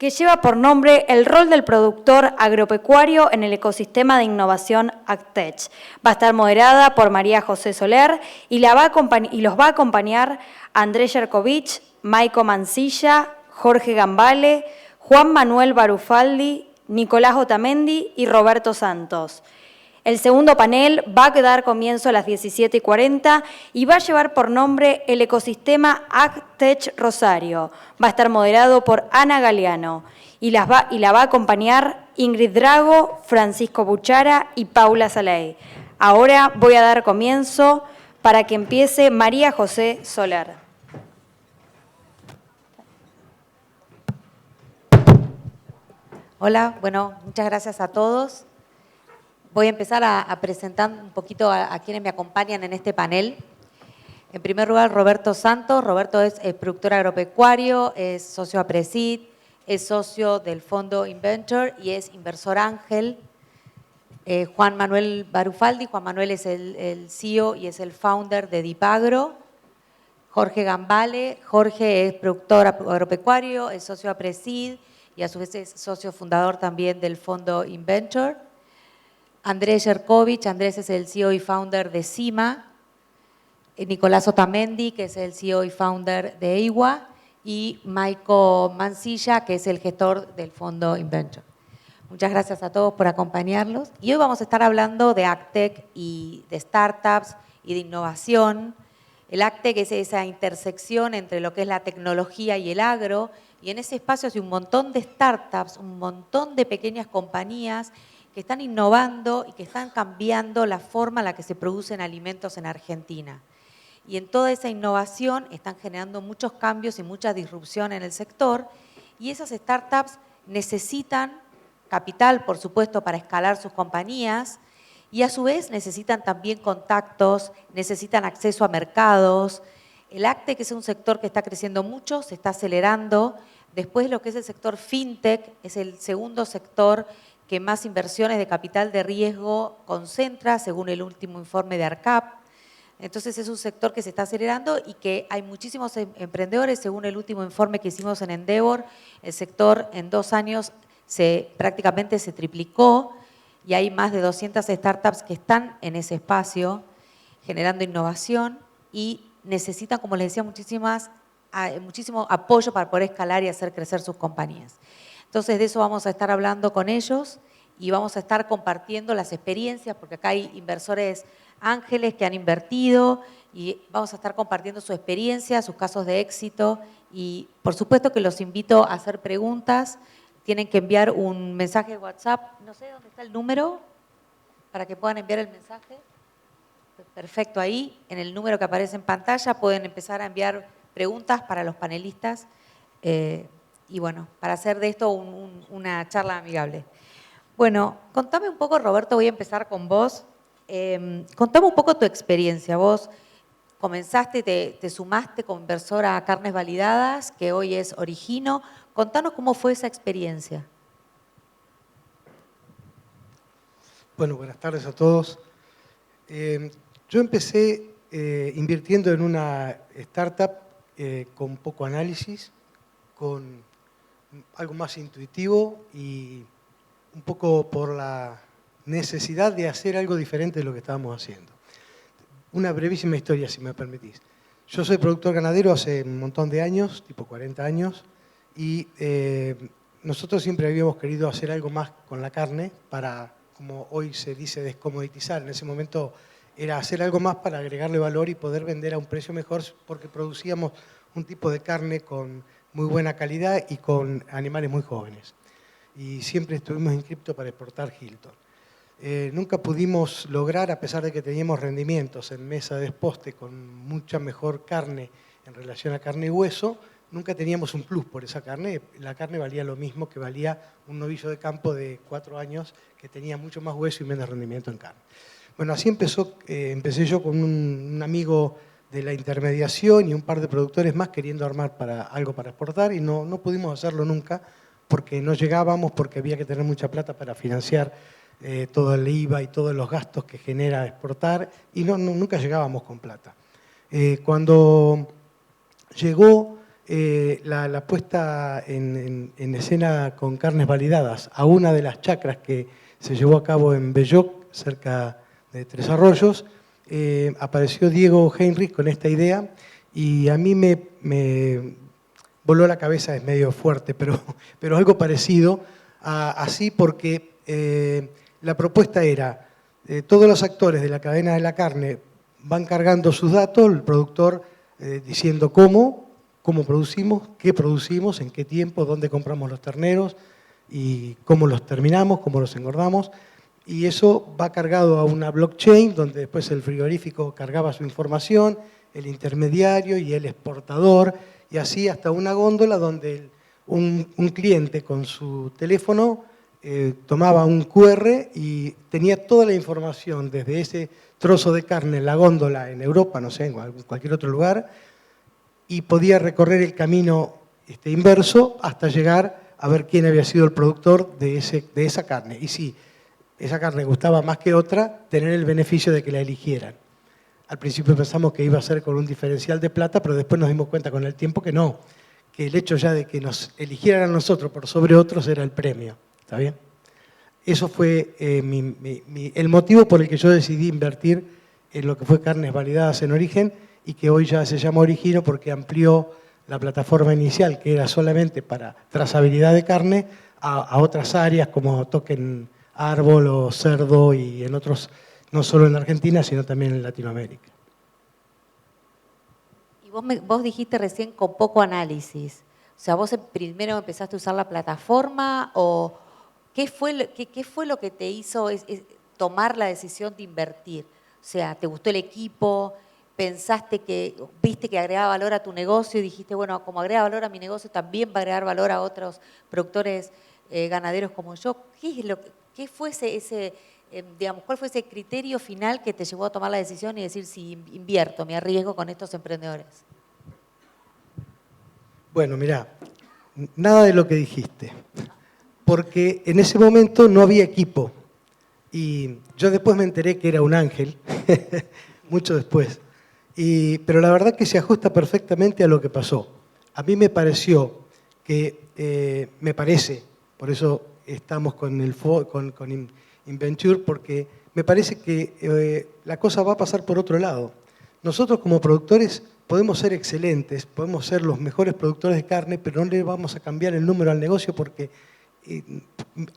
que lleva por nombre el rol del productor agropecuario en el ecosistema de innovación AgTech. Va a estar moderada por María José Soler y los va a acompañar Andrés Yerkovich, Maico Mancilla, Jorge Gambale, Juan Manuel Barufaldi, Nicolás Otamendi y Roberto Santos. El segundo panel va a dar comienzo a las 17:40 y va a llevar por nombre el ecosistema AgTech Rosario. Va a estar moderado por Ana Galeano y la va a acompañar Ingrid Drago, Francisco Buchara y Paula Saley. Ahora voy a dar comienzo para que empiece María José Soler. Hola, bueno, muchas gracias a todos. Voy a empezar a presentar un poquito a quienes me acompañan en este panel. En primer lugar, Roberto Santos. Roberto es productor agropecuario, es socio APRESID, es socio del fondo Inventure y es inversor ángel. Juan Manuel Barufaldi. Juan Manuel es el CEO y es el founder de Dipagro. Jorge Gambale. Jorge es productor agropecuario, es socio APRESID y a su vez es socio fundador también del fondo Inventure. Andrés Yerkovich. Andrés es el CEO y founder de CIMA. Nicolás Otamendi, que es el CEO y founder de EIWA. Y Maico Mancilla, que es el gestor del fondo Inventure. Muchas gracias a todos por acompañarnos. Y hoy vamos a estar hablando de AgTech y de startups y de innovación. El AgTech es esa intersección entre lo que es la tecnología y el agro. Y en ese espacio hay un montón de startups, un montón de pequeñas compañías que están innovando y que están cambiando la forma en la que se producen alimentos en Argentina. Y en toda esa innovación están generando muchos cambios y mucha disrupción en el sector. Y esas startups necesitan capital, por supuesto, para escalar sus compañías. Y a su vez necesitan también contactos, necesitan acceso a mercados. El AgTech es un sector que está creciendo mucho, se está acelerando. Después lo que es el sector FinTech es el segundo sector que más inversiones de capital de riesgo concentra, según el último informe de ARCAP. Entonces es un sector que se está acelerando y que hay muchísimos emprendedores. Según el último informe que hicimos en Endeavor, el sector en 2 años prácticamente se triplicó y hay más de 200 startups que están en ese espacio generando innovación y necesitan, como les decía, muchísimo apoyo para poder escalar y hacer crecer sus compañías. Entonces de eso vamos a estar hablando con ellos y vamos a estar compartiendo las experiencias, porque acá hay inversores ángeles que han invertido y vamos a estar compartiendo su experiencia, sus casos de éxito y por supuesto que los invito a hacer preguntas. Tienen que enviar un mensaje de WhatsApp, no sé dónde está el número, para que puedan enviar el mensaje. Perfecto, ahí en el número que aparece en pantalla pueden empezar a enviar preguntas para los panelistas. Y bueno, para hacer de esto una charla amigable. Bueno, contame un poco, Roberto, voy a empezar con vos. Contame un poco tu experiencia. Vos comenzaste, te sumaste como inversora a Carnes Validadas, que hoy es Origino. Contanos cómo fue esa experiencia. Bueno, buenas tardes a todos. Yo empecé invirtiendo en una startup con poco análisis, con algo más intuitivo y un poco por la necesidad de hacer algo diferente de lo que estábamos haciendo. Una brevísima historia, si me permitís. Yo soy productor ganadero hace un montón de años, tipo 40 años, y nosotros siempre habíamos querido hacer algo más con la carne para, como hoy se dice, descomoditizar. En ese momento era hacer algo más para agregarle valor y poder vender a un precio mejor porque producíamos un tipo de carne con muy buena calidad y con animales muy jóvenes. Y siempre estuvimos inscriptos para exportar Hilton. Nunca pudimos lograr, a pesar de que teníamos rendimientos en mesa de desposte con mucha mejor carne en relación a carne y hueso, nunca teníamos un plus por esa carne. La carne valía lo mismo que valía un novillo de campo de 4 años que tenía mucho más hueso y menos rendimiento en carne. Bueno, así empecé yo con un amigo de la intermediación y un par de productores más queriendo armar algo para exportar y no pudimos hacerlo nunca porque no llegábamos, porque había que tener mucha plata para financiar todo el IVA y todos los gastos que genera exportar y nunca llegábamos con plata. Cuando llegó la puesta en escena con carnes validadas a una de las chacras que se llevó a cabo en Belloc, cerca de Tres Arroyos. Apareció Diego Heinrich con esta idea y a mí me voló la cabeza, es medio fuerte, pero algo parecido así, porque la propuesta era, todos los actores de la cadena de la carne van cargando sus datos, el productor diciendo cómo producimos, qué producimos, en qué tiempo, dónde compramos los terneros y cómo los terminamos, cómo los engordamos. Y eso va cargado a una blockchain donde después el frigorífico cargaba su información, el intermediario y el exportador, y así hasta una góndola donde un cliente con su teléfono tomaba un QR y tenía toda la información desde ese trozo de carne en la góndola en Europa, no sé, en cualquier otro lugar, y podía recorrer el camino inverso hasta llegar a ver quién había sido el productor de esa carne. Y si esa carne gustaba más que otra, tener el beneficio de que la eligieran. Al principio pensamos que iba a ser con un diferencial de plata, pero después nos dimos cuenta con el tiempo que no, que el hecho ya de que nos eligieran a nosotros por sobre otros era el premio. ¿Está bien? Eso fue el motivo por el que yo decidí invertir en lo que fue carnes validadas en origen y que hoy ya se llama Origino porque amplió la plataforma inicial, que era solamente para trazabilidad de carne, a otras áreas como token árbol o cerdo y en otros, no solo en Argentina, sino también en Latinoamérica. Y vos dijiste recién con poco análisis. O sea, vos primero empezaste a usar la plataforma o ¿qué fue lo que te hizo tomar la decisión de invertir? O sea, ¿te gustó el equipo? ¿Viste que agregaba valor a tu negocio y dijiste, bueno, como agrega valor a mi negocio, también va a agregar valor a otros productores ganaderos como yo? ¿Qué fue cuál fue ese criterio final que te llevó a tomar la decisión y decir, si invierto, me arriesgo con estos emprendedores? Bueno, mirá, nada de lo que dijiste, porque en ese momento no había equipo y yo después me enteré que era un ángel, mucho después, pero la verdad que se ajusta perfectamente a lo que pasó. A mí me pareció que, por eso estamos con Inventure, porque me parece que la cosa va a pasar por otro lado. Nosotros como productores podemos ser excelentes, podemos ser los mejores productores de carne, pero no le vamos a cambiar el número al negocio porque,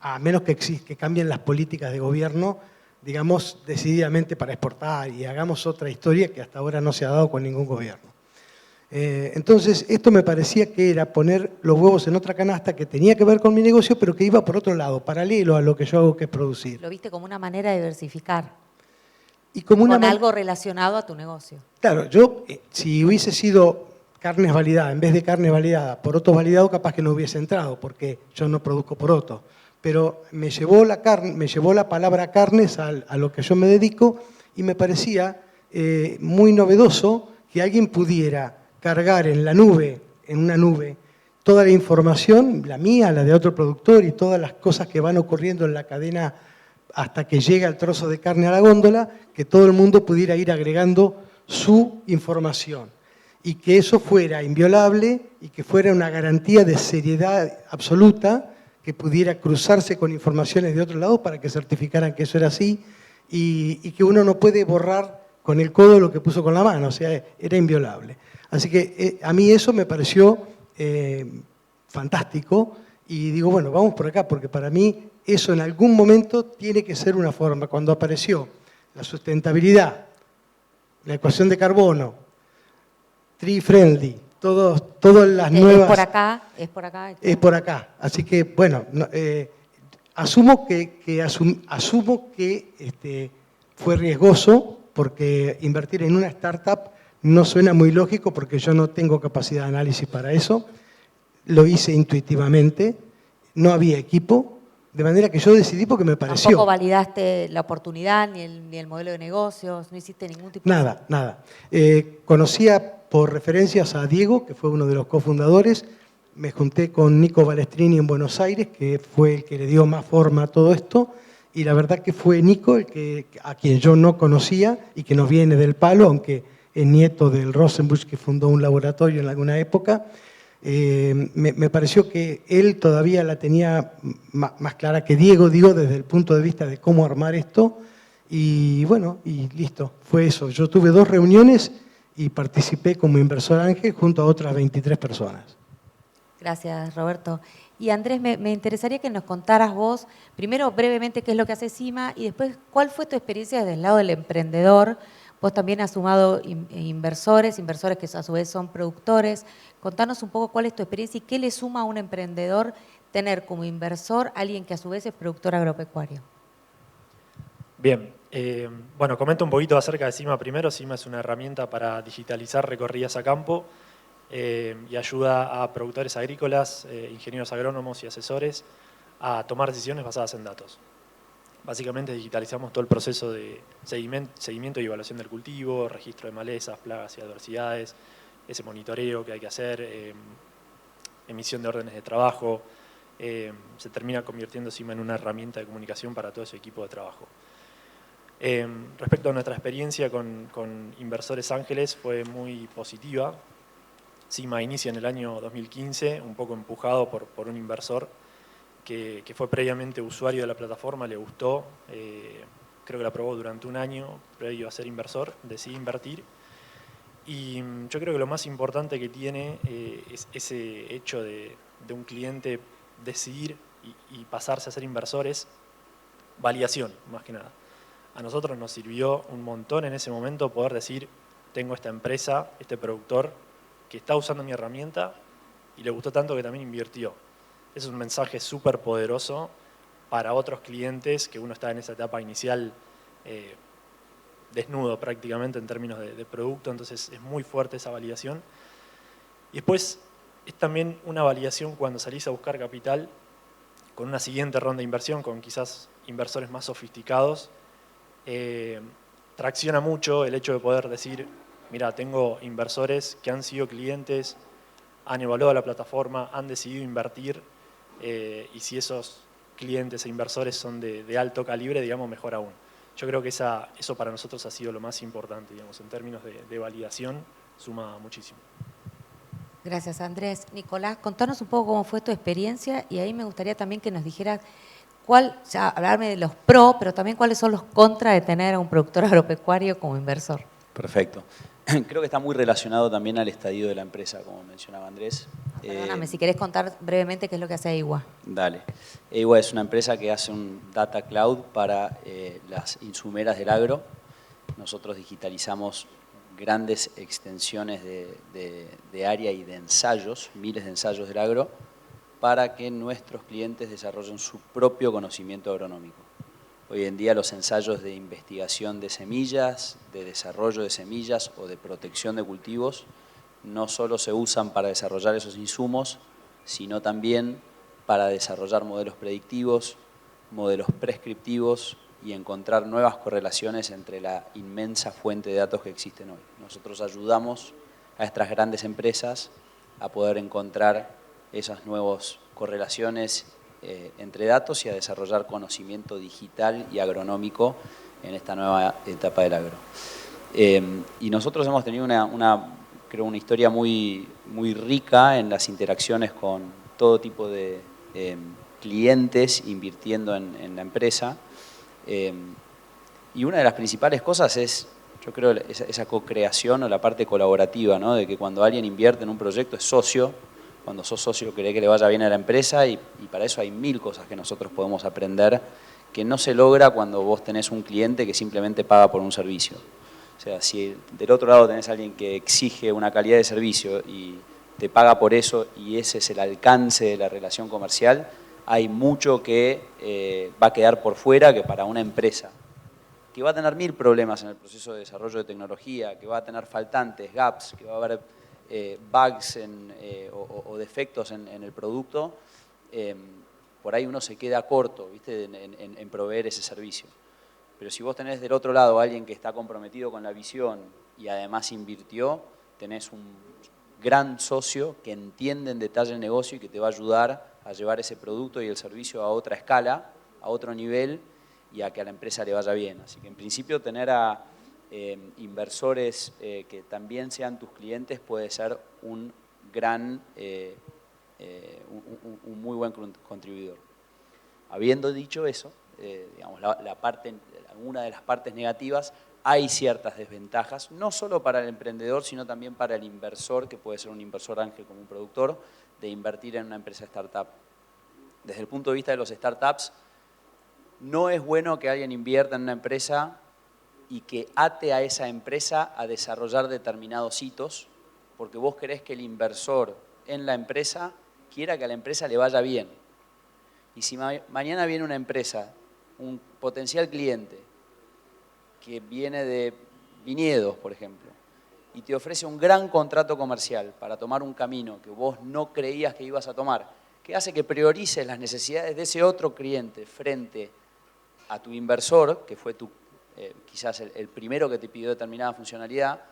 a menos que cambien las políticas de gobierno, digamos, decididamente para exportar y hagamos otra historia que hasta ahora no se ha dado con ningún gobierno. Entonces, esto me parecía que era poner los huevos en otra canasta que tenía que ver con mi negocio, pero que iba por otro lado, paralelo a lo que yo hago, que es producir. Lo viste como una manera de diversificar. Y como con algo relacionado a tu negocio. Claro, yo, si hubiese sido carnes validadas, en vez de carne validada, porotos validados, capaz que no hubiese entrado, porque yo no produzco porotos. Pero me llevó la palabra carnes a lo que yo me dedico y me parecía muy novedoso que alguien pudiera cargar en una nube, toda la información, la mía, la de otro productor y todas las cosas que van ocurriendo en la cadena hasta que llega el trozo de carne a la góndola, que todo el mundo pudiera ir agregando su información y que eso fuera inviolable y que fuera una garantía de seriedad absoluta, que pudiera cruzarse con informaciones de otro lado para que certificaran que eso era así y que uno no puede borrar con el codo lo que puso con la mano, o sea, era inviolable. Así que a mí eso me pareció fantástico y digo, bueno, vamos por acá, porque para mí eso en algún momento tiene que ser una forma. Cuando apareció la sustentabilidad, la ecuación de carbono, tree friendly, todas las nuevas... Es por acá. Es por acá. Así que, bueno, asumo que fue riesgoso, porque invertir en una startup no suena muy lógico, porque yo no tengo capacidad de análisis para eso. Lo hice intuitivamente, no había equipo, de manera que yo decidí porque me pareció. ¿Tampoco validaste la oportunidad ni el modelo de negocios? ¿No hiciste ningún tipo de...? Nada. Conocía por referencias a Diego, que fue uno de los cofundadores. Me junté con Nico Balestrini en Buenos Aires, que fue el que le dio más forma a todo esto. Y la verdad que fue Nico a quien yo no conocía y que nos viene del palo, aunque es nieto del Rosenbusch, que fundó un laboratorio en alguna época. Me pareció que él todavía la tenía más clara que Diego, digo, desde el punto de vista de cómo armar esto. Y bueno, y listo, fue eso. Yo tuve 2 reuniones y participé como inversor ángel junto a otras 23 personas. Gracias, Roberto. Y Andrés, me interesaría que nos contaras vos, primero brevemente qué es lo que hace CIMA y después cuál fue tu experiencia desde el lado del emprendedor. Vos también has sumado inversores que a su vez son productores. Contanos un poco cuál es tu experiencia y qué le suma a un emprendedor tener como inversor alguien que a su vez es productor agropecuario. Bien, bueno, comento un poquito acerca de CIMA primero. CIMA es una herramienta para digitalizar recorridas a campo y ayuda a productores agrícolas, ingenieros agrónomos y asesores a tomar decisiones basadas en datos. Básicamente digitalizamos todo el proceso de seguimiento y evaluación del cultivo, registro de malezas, plagas y adversidades, ese monitoreo que hay que hacer, emisión de órdenes de trabajo. Se termina convirtiendo CIMA en una herramienta de comunicación para todo ese equipo de trabajo. Respecto a nuestra experiencia con inversores ángeles, fue muy positiva. CIMA inicia en el año 2015, un poco empujado por un inversor que fue previamente usuario de la plataforma, le gustó, creo que la probó durante un año, previo a ser inversor, decidió invertir. Y yo creo que lo más importante que tiene es ese hecho de un cliente decidir y pasarse a ser inversor, es validación, más que nada. A nosotros nos sirvió un montón en ese momento poder decir, tengo esta empresa, este productor, que está usando mi herramienta y le gustó tanto que también invirtió. Es un mensaje súper poderoso para otros clientes que uno está en esa etapa inicial desnudo prácticamente en términos de producto, entonces es muy fuerte esa validación. Y después es también una validación cuando salís a buscar capital con una siguiente ronda de inversión, con quizás inversores más sofisticados. Tracciona mucho el hecho de poder decir, mira, tengo inversores que han sido clientes, han evaluado la plataforma, han decidido invertir, y si esos clientes e inversores son de alto calibre, digamos, mejor aún. Yo creo que eso para nosotros ha sido lo más importante, digamos, en términos de validación, suma muchísimo. Gracias, Andrés. Nicolás, contanos un poco cómo fue tu experiencia y ahí me gustaría también que nos dijeras hablarme de los pros, pero también cuáles son los contras de tener a un productor agropecuario como inversor. Perfecto. Creo que está muy relacionado también al estadio de la empresa, como mencionaba Andrés. Perdóname, si querés contar brevemente qué es lo que hace EIWA. Dale. EIWA es una empresa que hace un data cloud para las insumeras del agro. Nosotros digitalizamos grandes extensiones de área y de ensayos, miles de ensayos del agro, para que nuestros clientes desarrollen su propio conocimiento agronómico. Hoy en día los ensayos de investigación de semillas, de desarrollo de semillas o de protección de cultivos no solo se usan para desarrollar esos insumos, sino también para desarrollar modelos predictivos, modelos prescriptivos y encontrar nuevas correlaciones entre la inmensa fuente de datos que existen hoy. Nosotros ayudamos a estas grandes empresas a poder encontrar esas nuevas correlaciones entre datos y a desarrollar conocimiento digital y agronómico en esta nueva etapa del agro. Y nosotros hemos tenido creo una historia muy rica en las interacciones con todo tipo de clientes invirtiendo en la empresa. Y una de las principales cosas es, yo creo, esa co-creación o la parte colaborativa, ¿no? De que cuando alguien invierte en un proyecto es socio. Cuando sos socio querés que le vaya bien a la empresa y para eso hay 1000 cosas que nosotros podemos aprender que no se logra cuando vos tenés un cliente que simplemente paga por un servicio. O sea, si del otro lado tenés a alguien que exige una calidad de servicio y te paga por eso y ese es el alcance de la relación comercial, hay mucho que va a quedar por fuera que para una empresa que va a tener 1000 problemas en el proceso de desarrollo de tecnología, que va a tener faltantes, gaps, que va a haber bugs o defectos en el producto, por ahí uno se queda corto, ¿viste? En proveer ese servicio. Pero si vos tenés del otro lado a alguien que está comprometido con la visión y además invirtió, tenés un gran socio que entiende en detalle el negocio y que te va a ayudar a llevar ese producto y el servicio a otra escala, a otro nivel y a que a la empresa le vaya bien. Así que en principio tener a inversores que también sean tus clientes puede ser un un muy buen contribuidor. Habiendo dicho eso, digamos, alguna de las partes negativas, hay ciertas desventajas, no solo para el emprendedor, sino también para el inversor, que puede ser un inversor ángel como un productor, de invertir en una empresa startup. Desde el punto de vista de los startups, no es bueno que alguien invierta en una empresa y que ate a esa empresa a desarrollar determinados hitos, porque vos querés que el inversor en la empresa quiera que a la empresa le vaya bien. Y si mañana viene una empresa, un potencial cliente, que viene de viñedos, por ejemplo, y te ofrece un gran contrato comercial para tomar un camino que vos no creías que ibas a tomar, que hace que priorices las necesidades de ese otro cliente frente a tu inversor, que fue quizás el primero que te pidió determinada funcionalidad,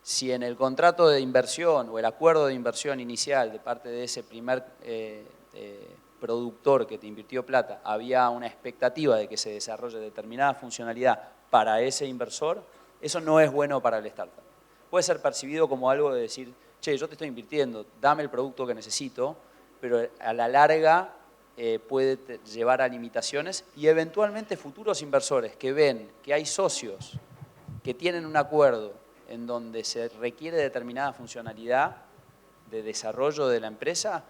si en el contrato de inversión o el acuerdo de inversión inicial de parte de ese primer productor que te invirtió plata había una expectativa de que se desarrolle determinada funcionalidad para ese inversor, eso no es bueno para el startup. Puede ser percibido como algo de decir, che, yo te estoy invirtiendo, dame el producto que necesito, pero a la larga puede llevar a limitaciones y eventualmente futuros inversores que ven que hay socios que tienen un acuerdo en donde se requiere determinada funcionalidad de desarrollo de la empresa,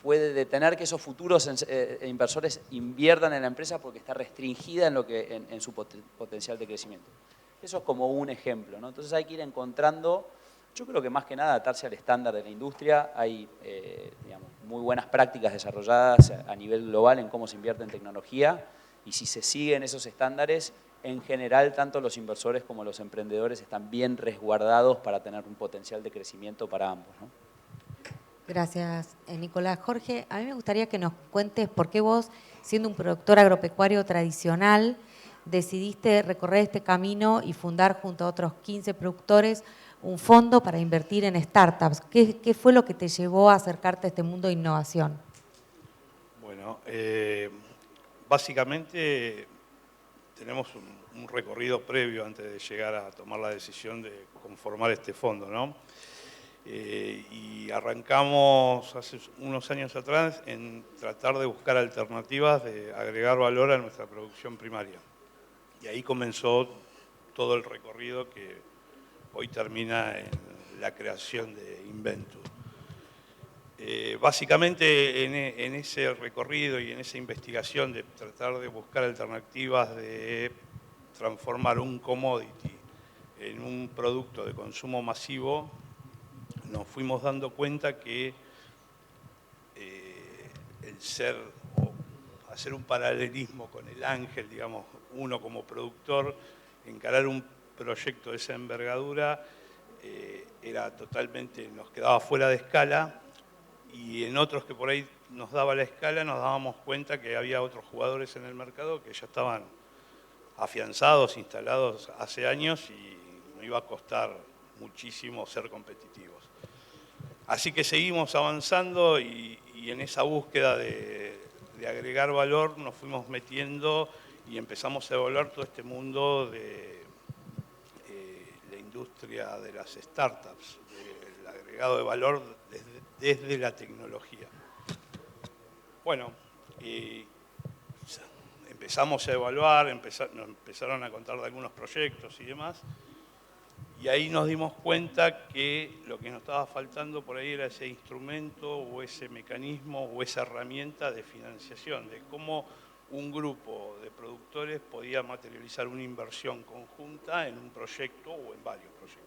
puede detener que esos futuros inversores inviertan en la empresa porque está restringida en su potencial de crecimiento. Eso es como un ejemplo, ¿no? Entonces hay que ir encontrando, yo creo que más que nada atarse al estándar de la industria. Hay digamos, muy buenas prácticas desarrolladas a nivel global en cómo se invierte en tecnología, y si se siguen esos estándares, en general tanto los inversores como los emprendedores están bien resguardados para tener un potencial de crecimiento para ambos, ¿no? Gracias, Nicolás. Jorge, a mí me gustaría que nos cuentes por qué vos, siendo un productor agropecuario tradicional, decidiste recorrer este camino y fundar junto a otros 15 productores un fondo para invertir en startups. ¿Qué fue lo que te llevó a acercarte a este mundo de innovación? Bueno, básicamente tenemos un recorrido previo antes de llegar a tomar la decisión de conformar este fondo, ¿no? Y arrancamos hace unos años atrás en tratar de buscar alternativas de agregar valor a nuestra producción primaria. Y ahí comenzó todo el recorrido que hoy termina en la creación de Inventus. Básicamente en ese recorrido y en esa investigación de tratar de buscar alternativas de transformar un commodity en un producto de consumo masivo, nos fuimos dando cuenta que el ser o hacer un paralelismo con el ángel, digamos, uno como productor, encarar un proyecto de esa envergadura era totalmente, nos quedaba fuera de escala, y en otros que por ahí nos daba la escala nos dábamos cuenta que había otros jugadores en el mercado que ya estaban afianzados, instalados hace años, y nos iba a costar muchísimo ser competitivos. Así que seguimos avanzando y en esa búsqueda de agregar valor nos fuimos metiendo y empezamos a evaluar todo este mundo de la industria de las startups, del agregado de valor desde la tecnología. Bueno, empezamos a evaluar, nos empezaron a contar de algunos proyectos y demás, y ahí nos dimos cuenta que lo que nos estaba faltando por ahí era ese instrumento o ese mecanismo o esa herramienta de financiación, de cómo un grupo de productores podía materializar una inversión conjunta en un proyecto o en varios proyectos.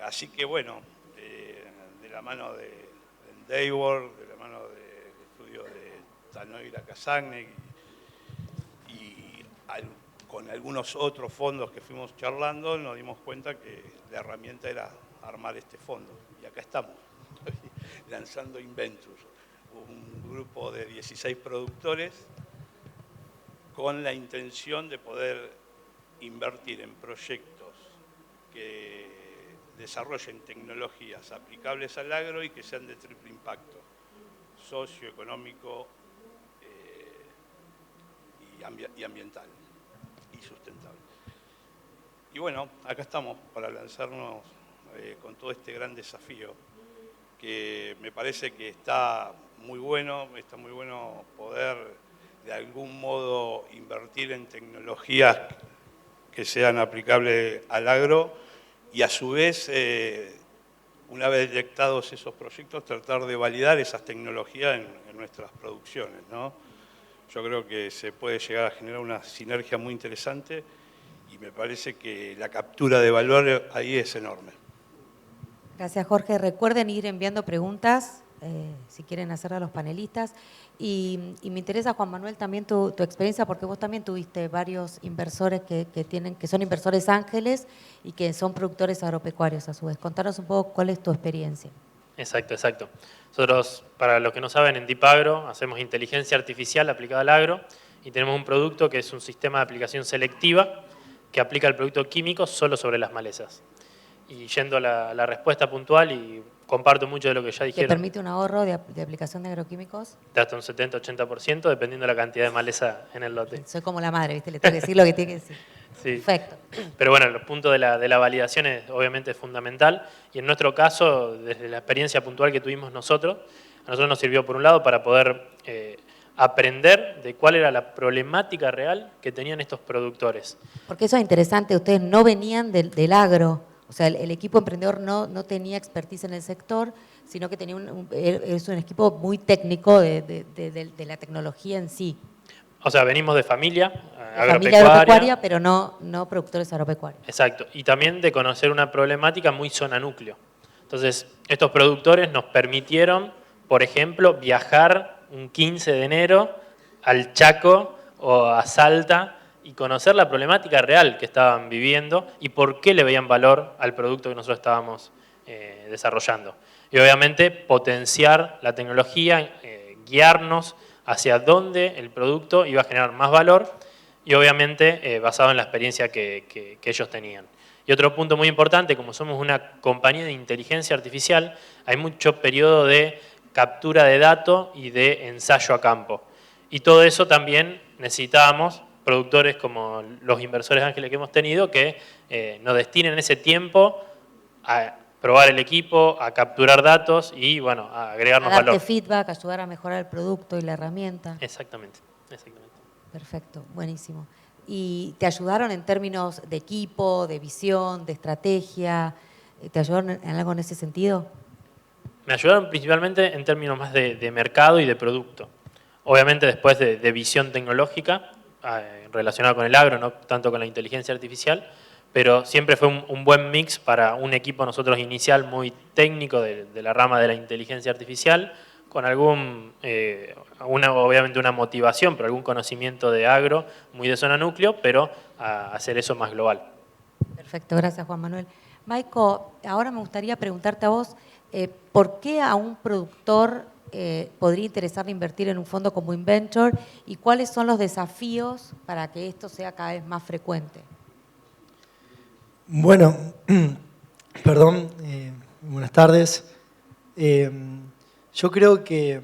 Así que bueno, de la mano de Endeavor, de la mano del estudio de Tanoira Casagnek y con algunos otros fondos que fuimos charlando, nos dimos cuenta que la herramienta era armar este fondo. Y acá estamos, lanzando Inventus, un grupo de 16 productores con la intención de poder invertir en proyectos que desarrollen tecnologías aplicables al agro y que sean de triple impacto: socioeconómico y ambiental y sustentable. Y bueno, acá estamos para lanzarnos con todo este gran desafío. que me parece que está muy bueno poder de algún modo invertir en tecnologías que sean aplicables al agro y a su vez, una vez detectados esos proyectos, tratar de validar esas tecnologías en nuestras producciones, ¿no? Yo creo que se puede llegar a generar una sinergia muy interesante y me parece que la captura de valor ahí es enorme. Gracias, Jorge. Recuerden ir enviando preguntas, si quieren hacerle a los panelistas. Y me interesa, Juan Manuel, también tu experiencia, porque vos también tuviste varios inversores que son inversores ángeles y que son productores agropecuarios a su vez. Contanos un poco cuál es tu experiencia. Exacto, exacto. Nosotros, para los que no saben, en Deep Agro hacemos inteligencia artificial aplicada al agro y tenemos un producto que es un sistema de aplicación selectiva que aplica el producto químico solo sobre las malezas. Y yendo a la respuesta puntual, y comparto mucho de lo que ya dijeron. ¿Te permite un ahorro de aplicación de agroquímicos? De hasta un 70-80%, dependiendo de la cantidad de maleza en el lote. Soy como la madre, ¿viste? Le tengo que decir lo que tiene que decir. Sí. Perfecto. Pero bueno, el punto de la validación obviamente es fundamental, y en nuestro caso, desde la experiencia puntual que tuvimos nosotros, a nosotros nos sirvió por un lado para poder aprender de cuál era la problemática real que tenían estos productores. Porque eso es interesante, ustedes no venían del agro, o sea, el equipo emprendedor no tenía expertise en el sector, sino que tenía es un equipo muy técnico de la tecnología en sí. O sea, venimos de familia Familia agropecuaria, pero no productores agropecuarios. Exacto, y también de conocer una problemática muy zona núcleo. Entonces, estos productores nos permitieron, por ejemplo, viajar un 15 de enero al Chaco o a Salta y conocer la problemática real que estaban viviendo y por qué le veían valor al producto que nosotros estábamos desarrollando. Y obviamente potenciar la tecnología, guiarnos hacia dónde el producto iba a generar más valor y obviamente basado en la experiencia que ellos tenían. Y otro punto muy importante, como somos una compañía de inteligencia artificial, hay mucho periodo de captura de datos y de ensayo a campo. Y todo eso también necesitábamos productores como los inversores ángeles que hemos tenido que nos destinen ese tiempo a probar el equipo, a capturar datos y bueno, a agregarnos valor. A darte feedback, ayudar a mejorar el producto y la herramienta. Exactamente, exactamente. Perfecto, buenísimo. ¿Y te ayudaron en términos de equipo, de visión, de estrategia? ¿Te ayudaron en algo en ese sentido? Me ayudaron principalmente en términos más de mercado y de producto. Obviamente después de visión tecnológica, relacionada con el agro, no tanto con la inteligencia artificial, pero siempre fue un buen mix para un equipo nosotros inicial muy técnico de la rama de la inteligencia artificial, con obviamente una motivación, pero algún conocimiento de agro, muy de zona núcleo, pero a hacer eso más global. Perfecto, gracias Juan Manuel. Maico, ahora me gustaría preguntarte a vos, ¿por qué a un productor podría interesarle invertir en un fondo como Inventure y cuáles son los desafíos para que esto sea cada vez más frecuente? Bueno, perdón, buenas tardes. Yo creo que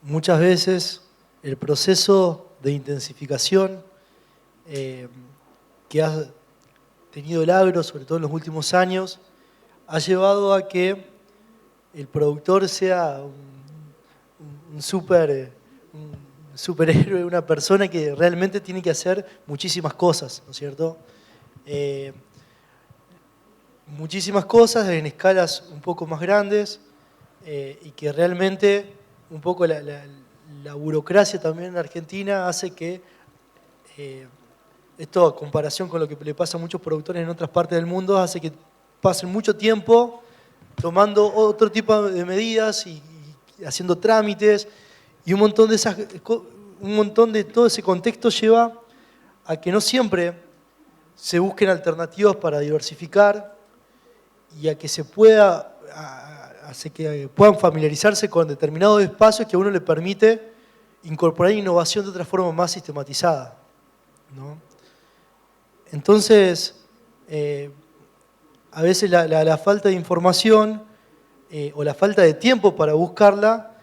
muchas veces el proceso de intensificación que ha tenido el agro, sobre todo en los últimos años, ha llevado a que el productor sea un superhéroe, una persona que realmente tiene que hacer muchísimas cosas, ¿no es cierto? Muchísimas cosas en escalas un poco más grandes y que realmente un poco la burocracia también en Argentina hace que esto, a comparación con lo que le pasa a muchos productores en otras partes del mundo, hace que pasen mucho tiempo tomando otro tipo de medidas y haciendo trámites, y un montón de todo ese contexto lleva a que no siempre se busquen alternativas para diversificar y a que se pueda hace que puedan familiarizarse con determinados espacios que a uno le permite incorporar innovación de otra forma más sistematizada, ¿no? Entonces, a veces la falta de información o la falta de tiempo para buscarla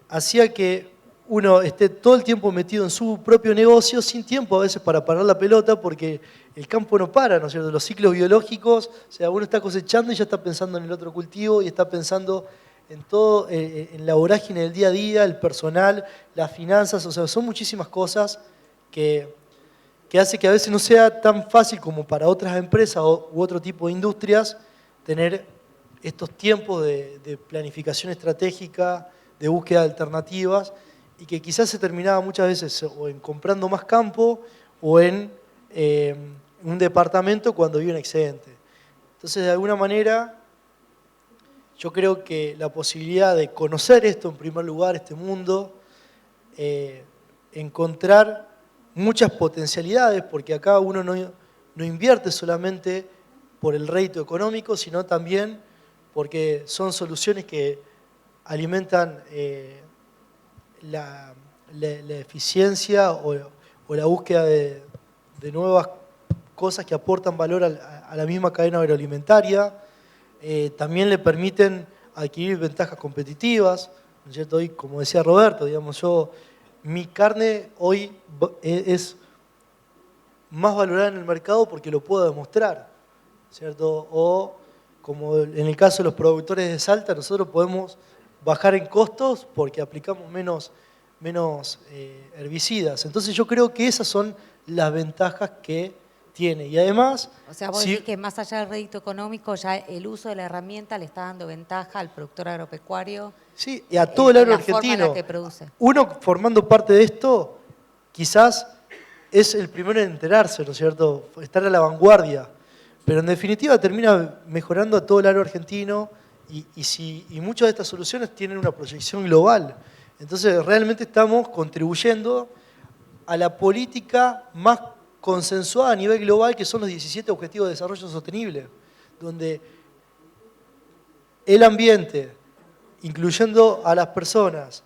hacía que uno esté todo el tiempo metido en su propio negocio sin tiempo a veces para parar la pelota porque el campo no para, ¿no es cierto? Los ciclos biológicos, o sea, uno está cosechando y ya está pensando en el otro cultivo y está pensando en todo, en la vorágine del día a día, el personal, las finanzas, o sea, son muchísimas cosas que hace que a veces no sea tan fácil como para otras empresas u otro tipo de industrias tener estos tiempos de planificación estratégica, de búsqueda de alternativas, y que quizás se terminaba muchas veces o en comprando más campo o en un departamento cuando había un excedente. Entonces, de alguna manera, yo creo que la posibilidad de conocer esto en primer lugar, este mundo, encontrar muchas potencialidades, porque acá uno no invierte solamente por el rédito económico, sino también porque son soluciones que alimentan la eficiencia o la búsqueda de nuevas cosas que aportan valor a la misma cadena agroalimentaria. También le permiten adquirir ventajas competitivas, ¿no es cierto? Hoy, como decía Roberto, digamos, mi carne hoy es más valorada en el mercado porque lo puedo demostrar, ¿cierto? O, como en el caso de los productores de Salta, nosotros podemos bajar en costos porque aplicamos menos herbicidas. Entonces yo creo que esas son las ventajas que tiene. Y además... O sea, vos decís que más allá del rédito económico, ya el uso de la herramienta le está dando ventaja al productor agropecuario. Sí, y a todo el agro la forma en argentino. la que produce. Uno formando parte de esto, quizás es el primero en enterarse, ¿no es cierto? Estar a la vanguardia. Pero en definitiva termina mejorando a todo el agro argentino y muchas de estas soluciones tienen una proyección global. Entonces realmente estamos contribuyendo a la política más consensuada a nivel global, que son los 17 Objetivos de Desarrollo Sostenible, donde el ambiente, incluyendo a las personas,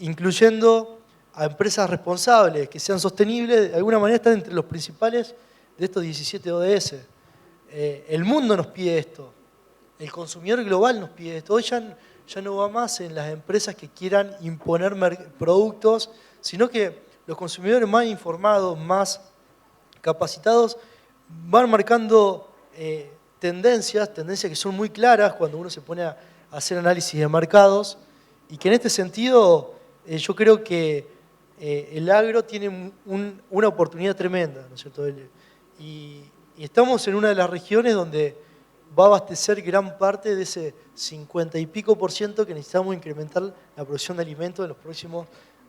incluyendo a empresas responsables que sean sostenibles, de alguna manera están entre los principales de estos 17 ODS. El mundo nos pide esto, el consumidor global nos pide esto. Hoy ya no va más en las empresas que quieran imponer productos, sino que los consumidores más informados, más capacitados, van marcando tendencias que son muy claras cuando uno se pone a hacer análisis de mercados, y que en este sentido yo creo que el agro tiene una oportunidad tremenda, ¿no es cierto? Y estamos en una de las regiones donde va a abastecer gran parte de ese 50 y pico % que necesitamos incrementar la producción de alimentos en los próximos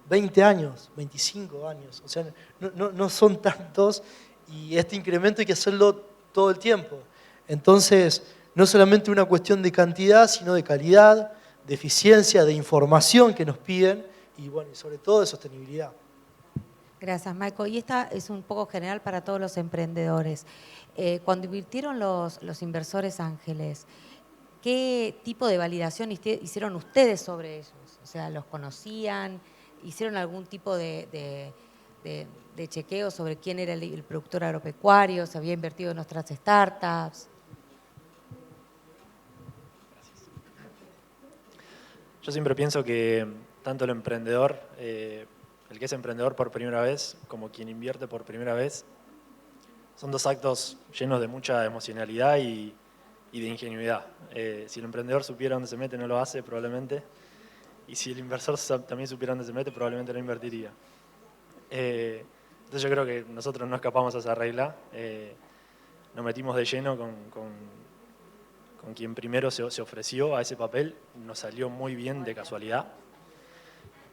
20 años, 25 años. O sea, no son tantos, y este incremento hay que hacerlo todo el tiempo. Entonces, no solamente una cuestión de cantidad, sino de calidad, de eficiencia, de información que nos piden, y bueno, y sobre todo de sostenibilidad. Gracias, Michael. Y esta es un poco general para todos los emprendedores. Cuando invirtieron los inversores ángeles, ¿qué tipo de validación hicieron ustedes sobre ellos? O sea, ¿los conocían? ¿Hicieron algún tipo de chequeo sobre quién era el productor agropecuario? ¿Se había invertido en nuestras startups? Yo siempre pienso que tanto el emprendedor, el que es emprendedor por primera vez, como quien invierte por primera vez, son dos actos llenos de mucha emocionalidad y de ingenuidad. Si el emprendedor supiera dónde se mete, no lo hace probablemente, y si el inversor también supiera dónde se mete, probablemente no invertiría. Entonces yo creo que nosotros no escapamos a esa regla, nos metimos de lleno con quien primero se ofreció a ese papel, nos salió muy bien de casualidad.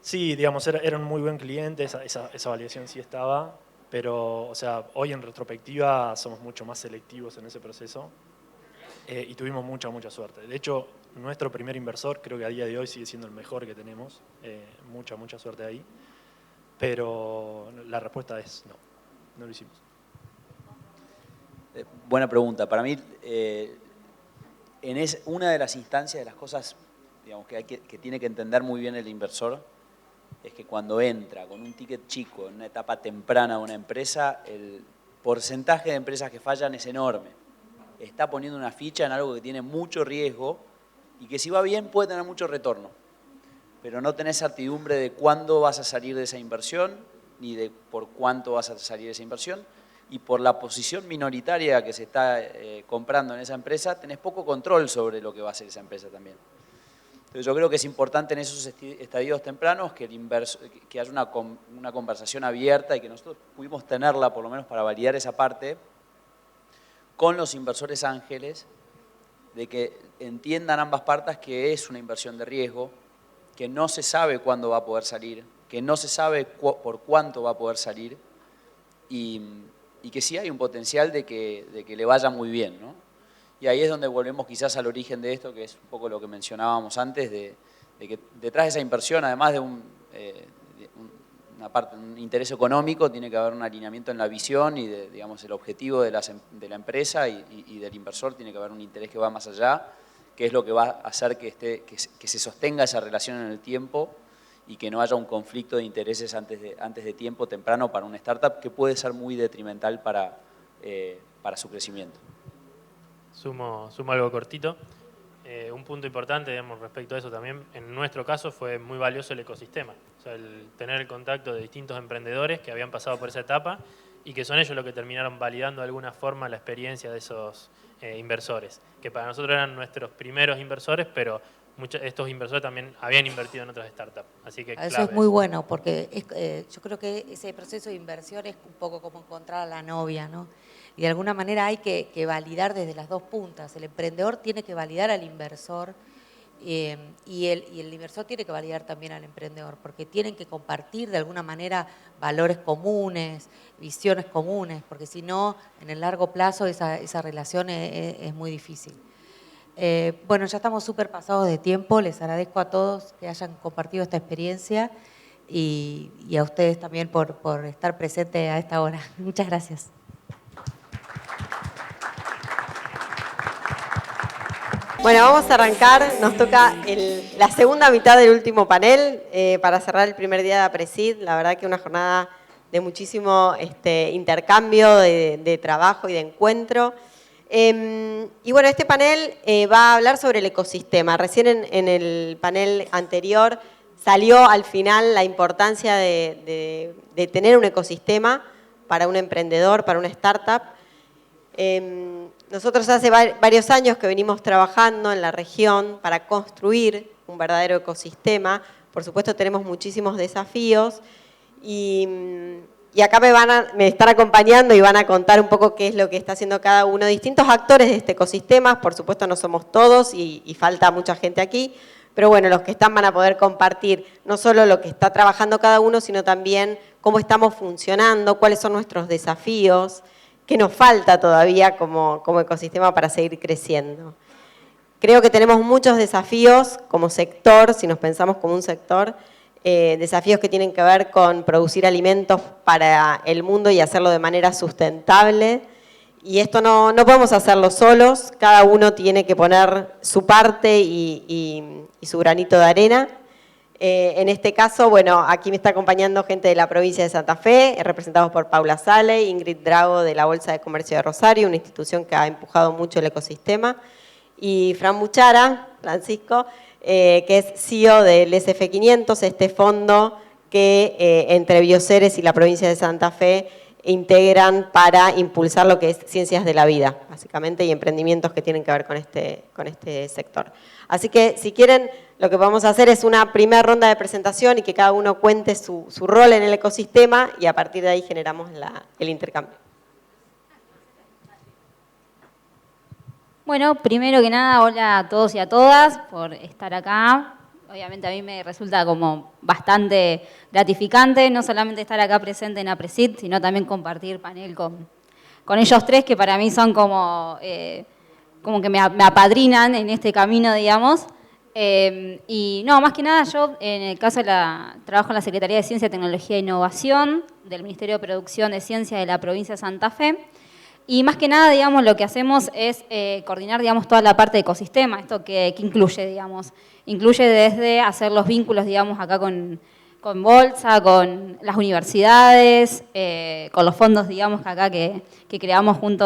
Sí, digamos, era un muy buen cliente, esa validación sí estaba, pero, o sea, hoy en retrospectiva somos mucho más selectivos en ese proceso y tuvimos mucha suerte. De hecho, nuestro primer inversor creo que a día de hoy sigue siendo el mejor que tenemos, mucha suerte ahí, pero la respuesta es no lo hicimos. Buena pregunta. Para mí, una de las instancias, de las cosas, digamos, que tiene que entender muy bien el inversor, es que cuando entra con un ticket chico en una etapa temprana de una empresa, el porcentaje de empresas que fallan es enorme. Está poniendo una ficha en algo que tiene mucho riesgo y que si va bien puede tener mucho retorno, pero no tenés certidumbre de cuándo vas a salir de esa inversión, ni de por cuánto vas a salir de esa inversión, y por la posición minoritaria que se está comprando en esa empresa, tenés poco control sobre lo que va a hacer esa empresa también. Entonces yo creo que es importante en esos estadios tempranos que haya una conversación abierta y que nosotros pudimos tenerla, por lo menos para validar esa parte, con los inversores ángeles, de que entiendan ambas partes que es una inversión de riesgo, que no se sabe cuándo va a poder salir, que no se sabe por cuánto va a poder salir y que sí hay un potencial de que le vaya muy bien, ¿no? Y ahí es donde volvemos quizás al origen de esto, que es un poco lo que mencionábamos antes, de que detrás de esa inversión, además de un interés económico, tiene que haber un alineamiento en la visión y digamos, el objetivo de la empresa y del inversor, tiene que haber un interés que va más allá, que es lo que va a hacer que se sostenga esa relación en el tiempo y que no haya un conflicto de intereses antes de tiempo temprano para una startup que puede ser muy detrimental para su crecimiento. Sumo algo cortito. Un punto importante, digamos, respecto a eso también, en nuestro caso fue muy valioso el ecosistema. O sea, el tener el contacto de distintos emprendedores que habían pasado por esa etapa y que son ellos los que terminaron validando de alguna forma la experiencia de esos inversores, que para nosotros eran nuestros primeros inversores, pero estos inversores también habían invertido en otras startups. Así que eso es muy bueno, porque yo creo que ese proceso de inversión es un poco como encontrar a la novia, ¿no? Y de alguna manera hay que validar desde las dos puntas. El emprendedor tiene que validar al inversor y el inversor tiene que validar también al emprendedor, porque tienen que compartir de alguna manera valores comunes, visiones comunes, porque si no, en el largo plazo esa relación es muy difícil. Bueno, ya estamos súper pasados de tiempo. Les agradezco a todos que hayan compartido esta experiencia y a ustedes también por estar presentes a esta hora. Muchas gracias. Bueno, vamos a arrancar. Nos toca la segunda mitad del último panel para cerrar el primer día de APRESID. La verdad que una jornada de muchísimo intercambio, de trabajo y de encuentro. Y bueno, este panel va a hablar sobre el ecosistema. Recién en el panel anterior salió al final la importancia de tener un ecosistema para un emprendedor, para una startup. Nosotros hace varios años que venimos trabajando en la región para construir un verdadero ecosistema. Por supuesto tenemos muchísimos desafíos y acá me están acompañando y van a contar un poco qué es lo que está haciendo cada uno. Distintos actores de este ecosistema, por supuesto no somos todos y falta mucha gente aquí, pero bueno, los que están van a poder compartir no solo lo que está trabajando cada uno, sino también cómo estamos funcionando, cuáles son nuestros desafíos, qué nos falta todavía como ecosistema para seguir creciendo. Creo que tenemos muchos desafíos como sector, si nos pensamos como un sector, desafíos que tienen que ver con producir alimentos para el mundo y hacerlo de manera sustentable. Y esto no podemos hacerlo solos, cada uno tiene que poner su parte y su granito de arena. En este caso, bueno, aquí me está acompañando gente de la provincia de Santa Fe, representados por Paula Sale, Ingrid Drago de la Bolsa de Comercio de Rosario, una institución que ha empujado mucho el ecosistema, y Fran Buchara, Francisco, que es CEO del SF500, este fondo que entre Bioceres y la provincia de Santa Fe integran para impulsar lo que es ciencias de la vida, básicamente, y emprendimientos que tienen que ver con este sector. Así que, si quieren, lo que vamos a hacer es una primera ronda de presentación y que cada uno cuente su rol en el ecosistema y a partir de ahí generamos el intercambio. Bueno, primero que nada, hola a todos y a todas por estar acá. Obviamente a mí me resulta como bastante gratificante, no solamente estar acá presente en APRESID, sino también compartir panel con ellos tres, que para mí son como que me apadrinan en este camino, digamos. Y no, más que nada yo, en el caso trabajo en la Secretaría de Ciencia, Tecnología e Innovación del Ministerio de Producción de Ciencia de la provincia de Santa Fe. Y más que nada, digamos, lo que hacemos es coordinar, digamos, toda la parte de ecosistema. ¿Esto que incluye, digamos? Incluye desde hacer los vínculos, digamos, acá con Bolsa, con las universidades, con los fondos, digamos, acá que creamos junto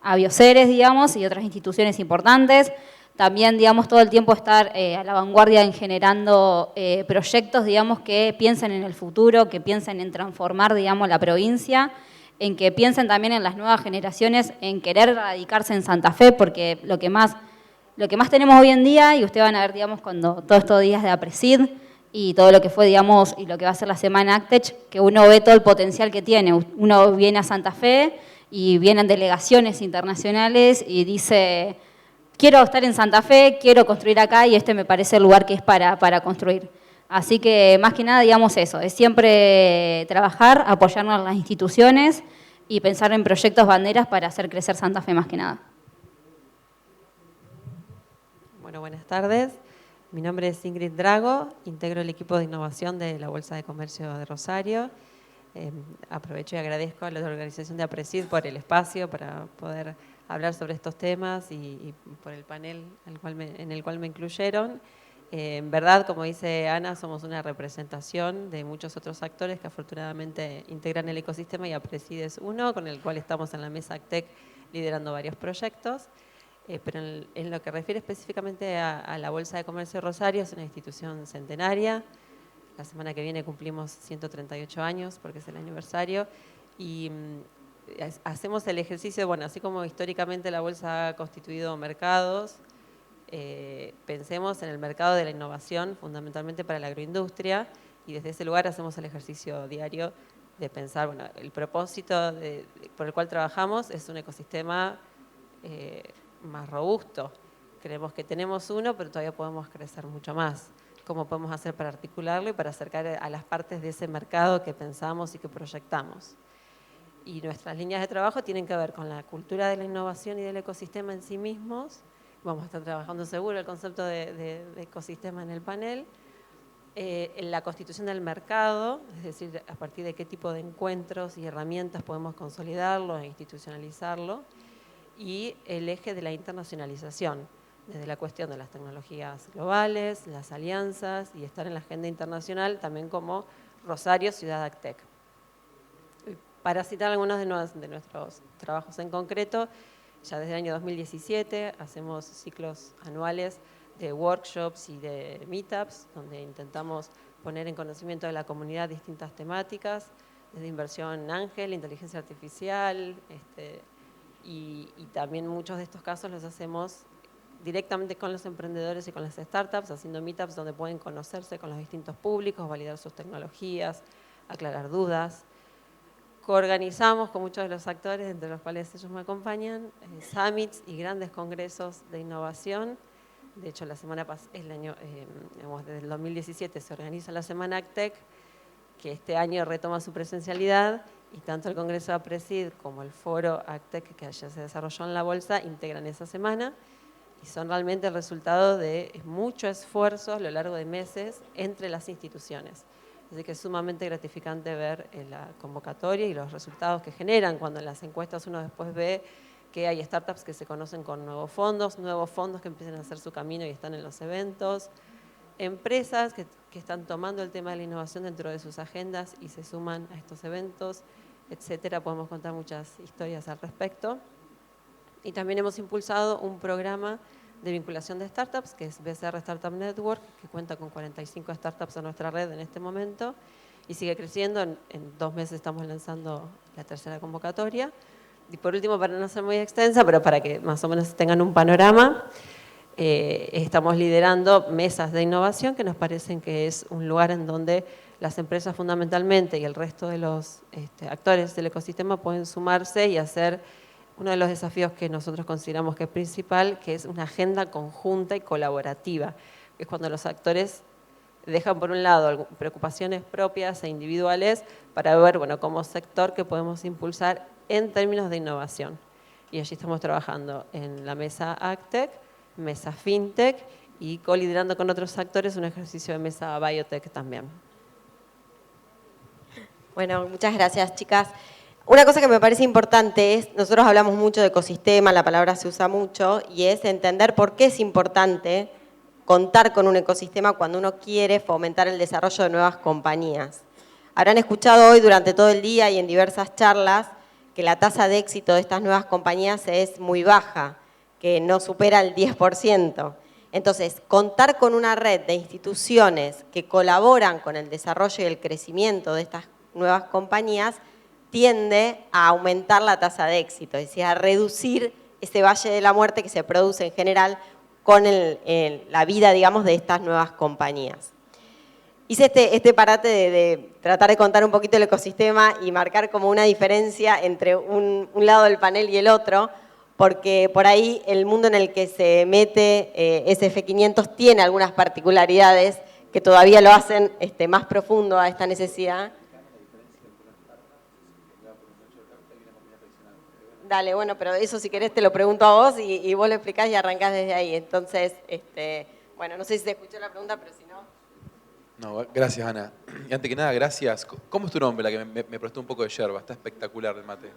a Bioceres, digamos, y otras instituciones importantes. También, digamos, todo el tiempo estar a la vanguardia en generando proyectos, digamos, que piensen en el futuro, que piensen en transformar, digamos, la provincia, en que piensen también en las nuevas generaciones, en querer radicarse en Santa Fe, porque lo que más lo que más tenemos hoy en día, y ustedes van a ver, digamos, cuando todos estos días de APRESID y todo lo que fue, digamos, y lo que va a ser la semana ACTECH, que uno ve todo el potencial que tiene. Uno viene a Santa Fe y vienen delegaciones internacionales y dice, quiero estar en Santa Fe, quiero construir acá y este me parece el lugar que es para construir. Así que más que nada, digamos eso, es siempre trabajar, apoyarnos en las instituciones y pensar en proyectos banderas para hacer crecer Santa Fe más que nada. Bueno, buenas tardes. Mi nombre es Ingrid Drago, integro el equipo de innovación de la Bolsa de Comercio de Rosario. Aprovecho y agradezco a la organización de APRESID por el espacio para poder hablar sobre estos temas y por el panel en el cual me incluyeron. En verdad, como dice Ana, somos una representación de muchos otros actores que afortunadamente integran el ecosistema y APRESID es uno, con el cual estamos en la mesa ACTEC liderando varios proyectos. Pero en lo que refiere específicamente a la Bolsa de Comercio de Rosario, es una institución centenaria. La semana que viene cumplimos 138 años, porque es el aniversario, y hacemos el ejercicio, bueno, así como históricamente la Bolsa ha constituido mercados, pensemos en el mercado de la innovación, fundamentalmente para la agroindustria, y desde ese lugar hacemos el ejercicio diario de pensar, bueno, el propósito por el cual trabajamos es un ecosistema más robusto. Creemos que tenemos uno, pero todavía podemos crecer mucho más. ¿Cómo podemos hacer para articularlo y para acercar a las partes de ese mercado que pensamos y que proyectamos? Y nuestras líneas de trabajo tienen que ver con la cultura de la innovación y del ecosistema en sí mismos. Vamos a estar trabajando seguro el concepto de ecosistema en el panel. En la constitución del mercado, es decir, a partir de qué tipo de encuentros y herramientas podemos consolidarlo e institucionalizarlo. Y el eje de la internacionalización, desde la cuestión de las tecnologías globales, las alianzas y estar en la agenda internacional también como Rosario, Ciudad ACTEC. Para citar algunos de nuestros trabajos en concreto, ya desde el año 2017 hacemos ciclos anuales de workshops y de meetups, donde intentamos poner en conocimiento de la comunidad distintas temáticas, desde inversión ángel, inteligencia artificial, y también muchos de estos casos los hacemos directamente con los emprendedores y con las startups, haciendo meetups donde pueden conocerse con los distintos públicos, validar sus tecnologías, aclarar dudas. Coorganizamos con muchos de los actores, entre los cuales ellos me acompañan, summits y grandes congresos de innovación. De hecho, la semana pasada, desde el 2017 se organiza la Semana ACTEC, que este año retoma su presencialidad, y tanto el Congreso de APRESID como el Foro ACTEC, que ya se desarrolló en la Bolsa, integran esa semana, y son realmente el resultado de mucho esfuerzo a lo largo de meses entre las instituciones. Así que es sumamente gratificante ver la convocatoria y los resultados que generan cuando en las encuestas uno después ve que hay startups que se conocen con nuevos fondos que empiezan a hacer su camino y están en los eventos, empresas que están tomando el tema de la innovación dentro de sus agendas y se suman a estos eventos, etcétera. Podemos contar muchas historias al respecto. Y también hemos impulsado un programa de vinculación de startups, que es BCR Startup Network, que cuenta con 45 startups en nuestra red en este momento y sigue creciendo. En 2 meses estamos lanzando la tercera convocatoria. Y por último, para no ser muy extensa, pero para que más o menos tengan un panorama, estamos liderando mesas de innovación que nos parecen que es un lugar en donde las empresas fundamentalmente y el resto de los actores del ecosistema pueden sumarse y hacer uno de los desafíos que nosotros consideramos que es principal, que es una agenda conjunta y colaborativa, que es cuando los actores dejan por un lado preocupaciones propias e individuales para ver, bueno, como sector que podemos impulsar en términos de innovación. Y allí estamos trabajando en la mesa ACTEC, mesa FinTech y coliderando con otros actores un ejercicio de mesa Biotech también. Bueno, muchas gracias, chicas. Una cosa que me parece importante es, nosotros hablamos mucho de ecosistema, la palabra se usa mucho, y es entender por qué es importante contar con un ecosistema cuando uno quiere fomentar el desarrollo de nuevas compañías. Habrán escuchado hoy durante todo el día y en diversas charlas que la tasa de éxito de estas nuevas compañías es muy baja, que no supera el 10%. Entonces, contar con una red de instituciones que colaboran con el desarrollo y el crecimiento de estas nuevas compañías tiende a aumentar la tasa de éxito, es decir, a reducir ese valle de la muerte que se produce en general con la vida, digamos, de estas nuevas compañías. Hice este parate de tratar de contar un poquito el ecosistema y marcar como una diferencia entre un lado del panel y el otro, porque por ahí el mundo en el que se mete SF500 tiene algunas particularidades que todavía lo hacen más profundo a esta necesidad. Dale, bueno, pero eso si querés te lo pregunto a vos y vos lo explicás y arrancás desde ahí. Entonces, bueno, no sé si se escuchó la pregunta, pero si no... No, gracias, Ana. Y antes que nada, gracias. ¿Cómo es tu nombre? La que me prestó un poco de yerba. Está espectacular el mate.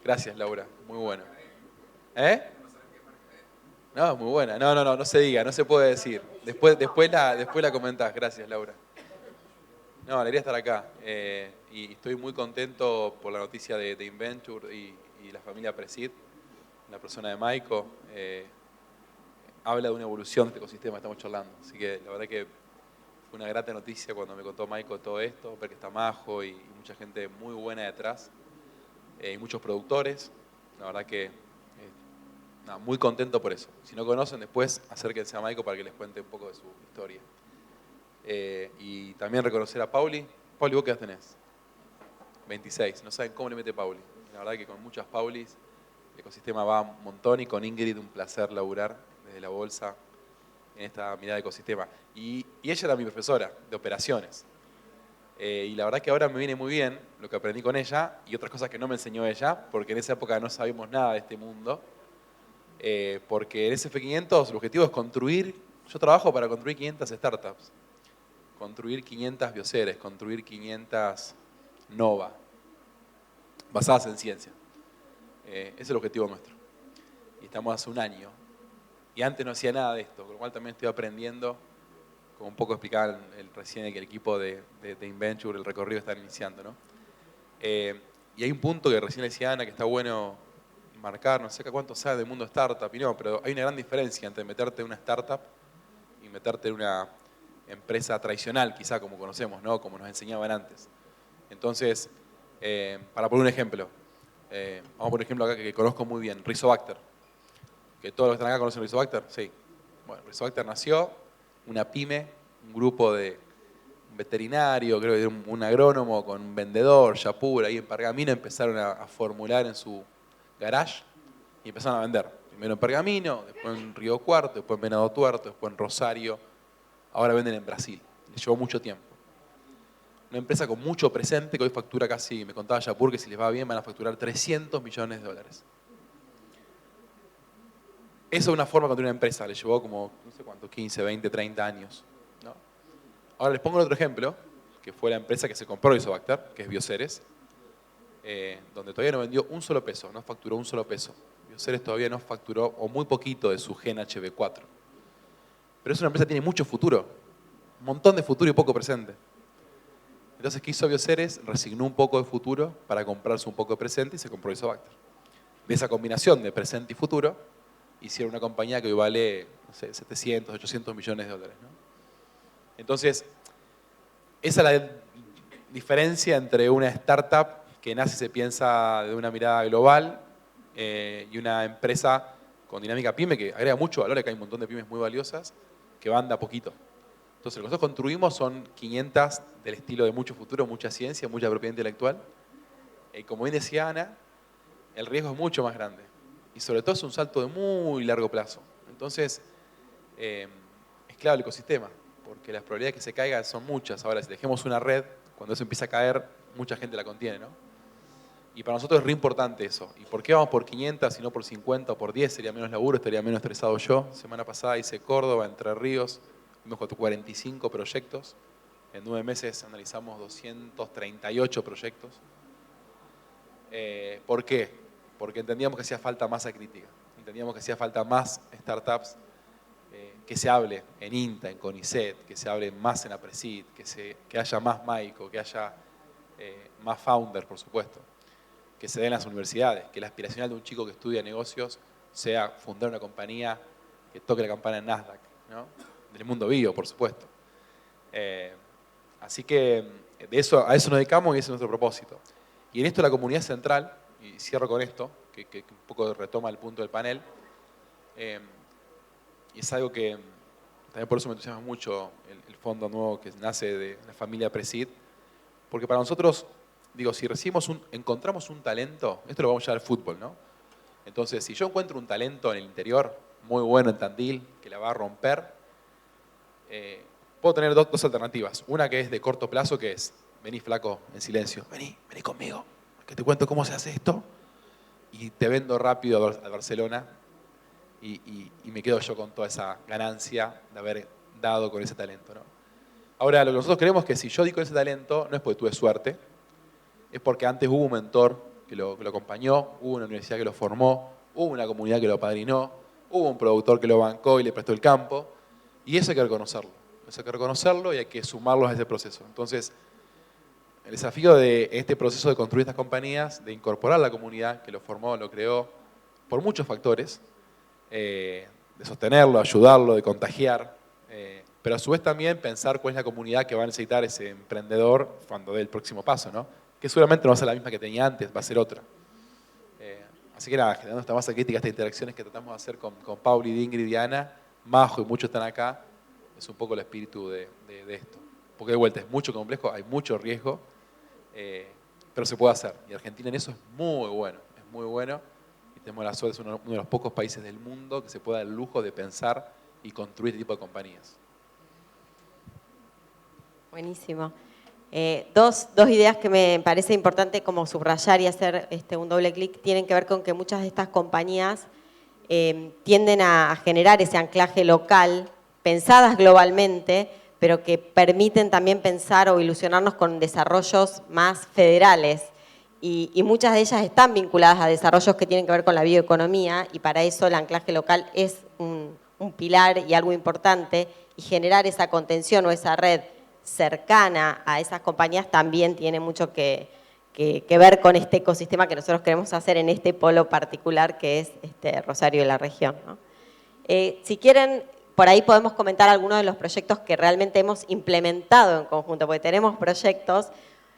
Gracias, Laura. Muy bueno. ¿Eh? No, muy buena. No se diga, no se puede decir. Después la comentás. Gracias, Laura. No, alegría estar acá. Y estoy muy contento por la noticia de Inventure y la familia Presid. La persona de Maiko. Habla de una evolución de este ecosistema, estamos charlando. Así que la verdad que fue una grata noticia cuando me contó Maiko todo esto, ver que está Majo y mucha gente muy buena detrás. Y muchos productores. La verdad que muy contento por eso. Si no conocen, después acérquense a Maiko para que les cuente un poco de su historia. Y también reconocer a Pauli. Pauli, ¿vos qué edad tenés? 26. No saben cómo le mete Pauli. La verdad que con muchas Paulis el ecosistema va un montón y con Ingrid un placer laburar desde la bolsa en esta mirada de ecosistema. Y ella era mi profesora de operaciones. Y la verdad que ahora me viene muy bien lo que aprendí con ella y otras cosas que no me enseñó ella, porque en esa época no sabíamos nada de este mundo. Porque en SF500 el objetivo es construir, yo trabajo para construir 500 startups, construir 500 bioseres, construir 500 Nova, basadas en ciencia. Ese es el objetivo nuestro. Y estamos hace un año. Y antes no hacía nada de esto, con lo cual también estoy aprendiendo, como un poco explicaba recién el equipo de Inventure, el recorrido está iniciando, ¿no? Y hay un punto que recién le decía Ana que está bueno marcar, no sé cuánto sabe del mundo startup, y no, pero hay una gran diferencia entre meterte en una startup y meterte en una empresa tradicional, quizá como conocemos, ¿no? Como nos enseñaban antes. Entonces, para poner un ejemplo, vamos a poner un ejemplo acá que conozco muy bien, Rizobacter. ¿Que todos los que están acá conocen Rizobacter? Sí. Bueno, Rizobacter nació, una pyme, un grupo de un veterinario, creo que era un agrónomo con un vendedor, Yapur, ahí en Pergamino, empezaron a formular en su garage y empezaron a vender. Primero en Pergamino, después en Río Cuarto, después en Venado Tuerto, después en Rosario. Ahora venden en Brasil. Les llevó mucho tiempo. Una empresa con mucho presente que hoy factura casi, me contaba Yapur, que si les va bien van a facturar $300 millones. Esa es una forma de construir una empresa. Le llevó como, no sé cuánto, 15, 20, 30 años. ¿No? Ahora les pongo otro ejemplo, que fue la empresa que se compró Rizobacter, que es Bioceres, donde todavía no vendió un solo peso, no facturó un solo peso. Bioceres todavía no facturó, o muy poquito, de su gen HB4. Pero es una empresa que tiene mucho futuro, un montón de futuro y poco presente. Entonces, ¿qué hizo Bioceres? Resignó un poco de futuro para comprarse un poco de presente y se compró Rizobacter. De esa combinación de presente y futuro, hicieron una compañía que hoy vale, no sé, 700, 800 millones de dólares, ¿no? Entonces, esa es la diferencia entre una startup que nace y se piensa de una mirada global y una empresa con dinámica pyme que agrega mucho valor, que hay un montón de pymes muy valiosas que van de a poquito. Entonces, lo que nosotros construimos son 500 del estilo de mucho futuro, mucha ciencia, mucha propiedad intelectual. Como bien decía Ana, el riesgo es mucho más grande. Y sobre todo es un salto de muy largo plazo. Entonces, es clave el ecosistema, porque las probabilidades de que se caiga son muchas. Ahora, si dejemos una red, cuando eso empieza a caer, mucha gente la contiene, ¿no? Y para nosotros es re importante eso. ¿Y por qué vamos por 500 y no por 50 o por 10? Sería menos laburo, estaría menos estresado yo. Semana pasada hice Córdoba, Entre Ríos, vimos 45 proyectos. En 9 meses analizamos 238 proyectos. ¿Por qué? Porque entendíamos que hacía falta masa crítica. Entendíamos que hacía falta más startups, que se hable en INTA, en CONICET, que se hable más en APRESID, que haya más Maiko, que haya más founders, por supuesto, que se den en las universidades, que la aspiracional de un chico que estudia negocios sea fundar una compañía que toque la campana en Nasdaq, ¿no? Del mundo bio, por supuesto. Así que a eso nos dedicamos y ese es nuestro propósito. Y en esto la comunidad central, y cierro con esto, que un poco retoma el punto del panel, y es algo que también por eso me entusiasma mucho el fondo nuevo que nace de la familia Presid, porque para nosotros, digo, si encontramos un talento, esto lo vamos a llevar al fútbol, ¿no? Entonces, si yo encuentro un talento en el interior, muy bueno en Tandil, que la va a romper, puedo tener dos alternativas. Una que es de corto plazo, que es, vení flaco, en silencio, vení conmigo, que te cuento cómo se hace esto, y te vendo rápido a Barcelona, y me quedo yo con toda esa ganancia de haber dado con ese talento, ¿no? Ahora, lo que nosotros creemos es que si yo di con ese talento, no es porque tuve suerte, es porque antes hubo un mentor que lo acompañó, hubo una universidad que lo formó, hubo una comunidad que lo apadrinó, hubo un productor que lo bancó y le prestó el campo, y eso hay que reconocerlo. Eso hay que reconocerlo y hay que sumarlos a ese proceso. Entonces, el desafío de este proceso de construir estas compañías, de incorporar la comunidad que lo formó, lo creó, por muchos factores, de sostenerlo, ayudarlo, de contagiar, pero a su vez también pensar cuál es la comunidad que va a necesitar ese emprendedor cuando dé el próximo paso, ¿no? Que seguramente no va a ser la misma que tenía antes, va a ser otra. Así que nada, generando esta masa crítica, estas interacciones que tratamos de hacer con Pauli, Ingrid, Diana, Majo y muchos están acá, es un poco el espíritu de esto. Porque de vuelta es mucho complejo, hay mucho riesgo, pero se puede hacer. Y Argentina en eso es muy bueno. Y tenemos la suerte, es uno de los pocos países del mundo que se puede dar el lujo de pensar y construir este tipo de compañías. Buenísimo. Dos ideas que me parece importante como subrayar y hacer un doble clic tienen que ver con que muchas de estas compañías tienden a generar ese anclaje local, pensadas globalmente, pero que permiten también pensar o ilusionarnos con desarrollos más federales. Y muchas de ellas están vinculadas a desarrollos que tienen que ver con la bioeconomía, y para eso el anclaje local es un pilar y algo importante, y generar esa contención o esa red cercana a esas compañías también tiene mucho que ver con este ecosistema que nosotros queremos hacer en este polo particular que es Rosario y la región, ¿no? Si quieren, por ahí podemos comentar algunos de los proyectos que realmente hemos implementado en conjunto, porque tenemos proyectos,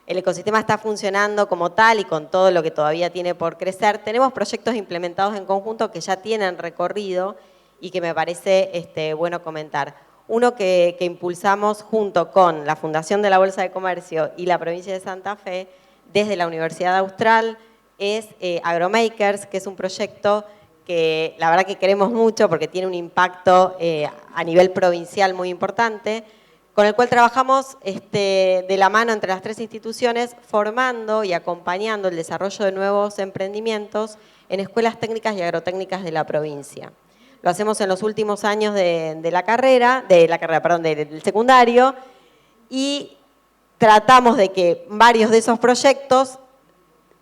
el ecosistema está funcionando como tal y con todo lo que todavía tiene por crecer. Tenemos proyectos implementados en conjunto que ya tienen recorrido y que me parece bueno comentar. Uno que impulsamos junto con la Fundación de la Bolsa de Comercio y la provincia de Santa Fe, desde la Universidad Austral, es Agromakers, que es un proyecto que la verdad que queremos mucho porque tiene un impacto a nivel provincial muy importante, con el cual trabajamos de la mano entre las tres instituciones, formando y acompañando el desarrollo de nuevos emprendimientos en escuelas técnicas y agrotécnicas de la provincia. Lo hacemos en los últimos años del secundario, y tratamos de que varios de esos proyectos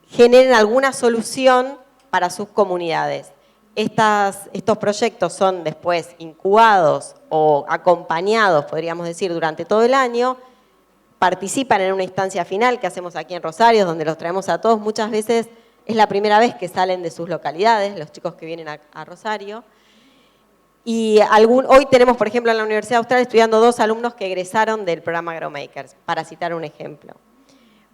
generen alguna solución para sus comunidades. Estos proyectos son después incubados o acompañados, podríamos decir, durante todo el año, participan en una instancia final que hacemos aquí en Rosario, donde los traemos a todos. Muchas veces es la primera vez que salen de sus localidades, los chicos que vienen a Rosario. Y hoy tenemos, por ejemplo, en la Universidad Austral estudiando 2 alumnos que egresaron del programa Agromakers, para citar un ejemplo.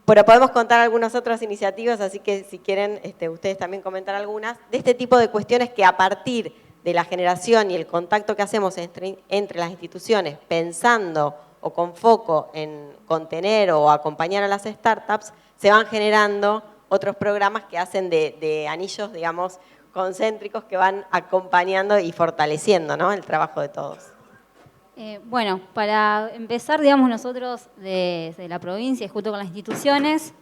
Pero podemos contar algunas otras iniciativas, así que si quieren ustedes también comentar algunas, de este tipo de cuestiones que a partir de la generación y el contacto que hacemos entre las instituciones, pensando o con foco en contener o acompañar a las startups, se van generando otros programas que hacen de anillos, digamos, concéntricos que van acompañando y fortaleciendo, ¿no?, el trabajo de todos. Bueno, para empezar, digamos, nosotros desde la provincia y junto con las instituciones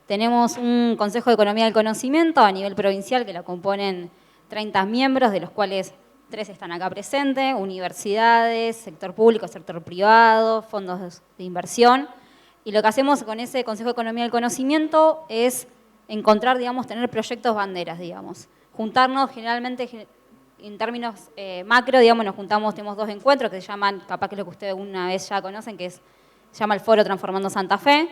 tenemos un Consejo de Economía del Conocimiento a nivel provincial que lo componen 30 miembros, de los cuales 3 están acá presentes, universidades, sector público, sector privado, fondos de inversión. Y lo que hacemos con ese Consejo de Economía del Conocimiento es encontrar, digamos, tener proyectos banderas, digamos. Juntarnos generalmente, en términos macro, digamos, nos juntamos, tenemos 2 encuentros que se llaman, capaz que es lo que ustedes una vez ya conocen, que se llama el Foro Transformando Santa Fe,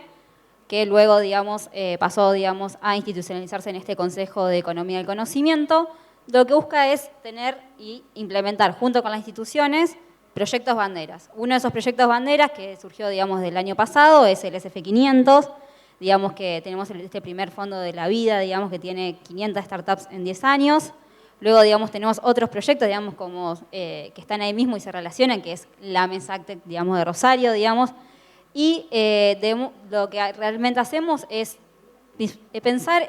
que luego, digamos, pasó, digamos, a institucionalizarse en este Consejo de Economía del Conocimiento. Lo que busca es tener y implementar, junto con las instituciones, proyectos banderas. Uno de esos proyectos banderas que surgió, digamos, del año pasado es el SF500, digamos que tenemos este primer fondo de la vida, digamos, que tiene 500 startups en 10 años, Luego, digamos, tenemos otros proyectos, digamos, como que están ahí mismo y se relacionan, que es la Mesa ACTEC, digamos, de Rosario, digamos. Y lo que realmente hacemos es pensar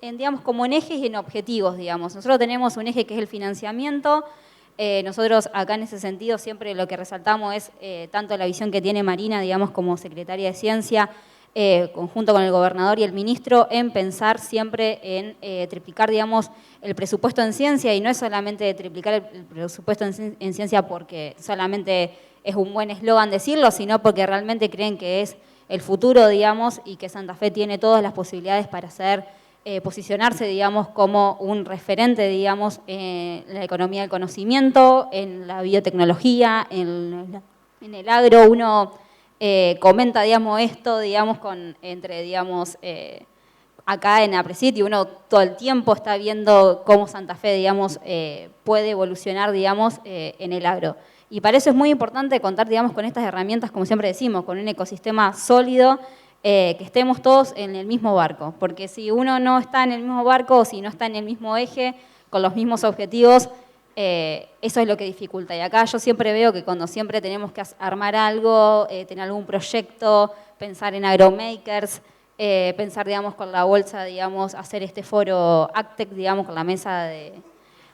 digamos, como en ejes y en objetivos, digamos. Nosotros tenemos un eje que es el financiamiento. Nosotros acá en ese sentido siempre lo que resaltamos es tanto la visión que tiene Marina, digamos, como secretaria de Ciencia, conjunto con el gobernador y el ministro, en pensar siempre en triplicar, digamos, el presupuesto en ciencia, y no es solamente triplicar el presupuesto en ciencia porque solamente es un buen eslogan decirlo, sino porque realmente creen que es el futuro, digamos, y que Santa Fe tiene todas las posibilidades para posicionarse, digamos, como un referente, digamos, en la economía del conocimiento, en la biotecnología, en el agro. Uno comenta, digamos, esto, digamos, digamos, acá en APRESID, y uno todo el tiempo está viendo cómo Santa Fe, digamos, puede evolucionar, digamos, en el agro. Y para eso es muy importante contar, digamos, con estas herramientas, como siempre decimos, con un ecosistema sólido, que estemos todos en el mismo barco. Porque si uno no está en el mismo barco, o si no está en el mismo eje, con los mismos objetivos, eso es lo que dificulta. Y acá yo siempre veo que cuando siempre tenemos que armar algo, tener algún proyecto, pensar en agromakers, pensar, digamos, con la bolsa, digamos, hacer este foro ACTEC, digamos, con la mesa de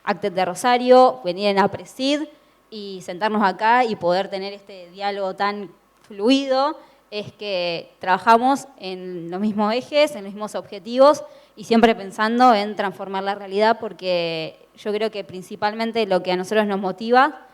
ACTEC de Rosario, venir en APRESID y sentarnos acá y poder tener este diálogo tan fluido, es que trabajamos en los mismos ejes, en los mismos objetivos y siempre pensando en transformar la realidad, porque yo creo que principalmente lo que a nosotros nos motiva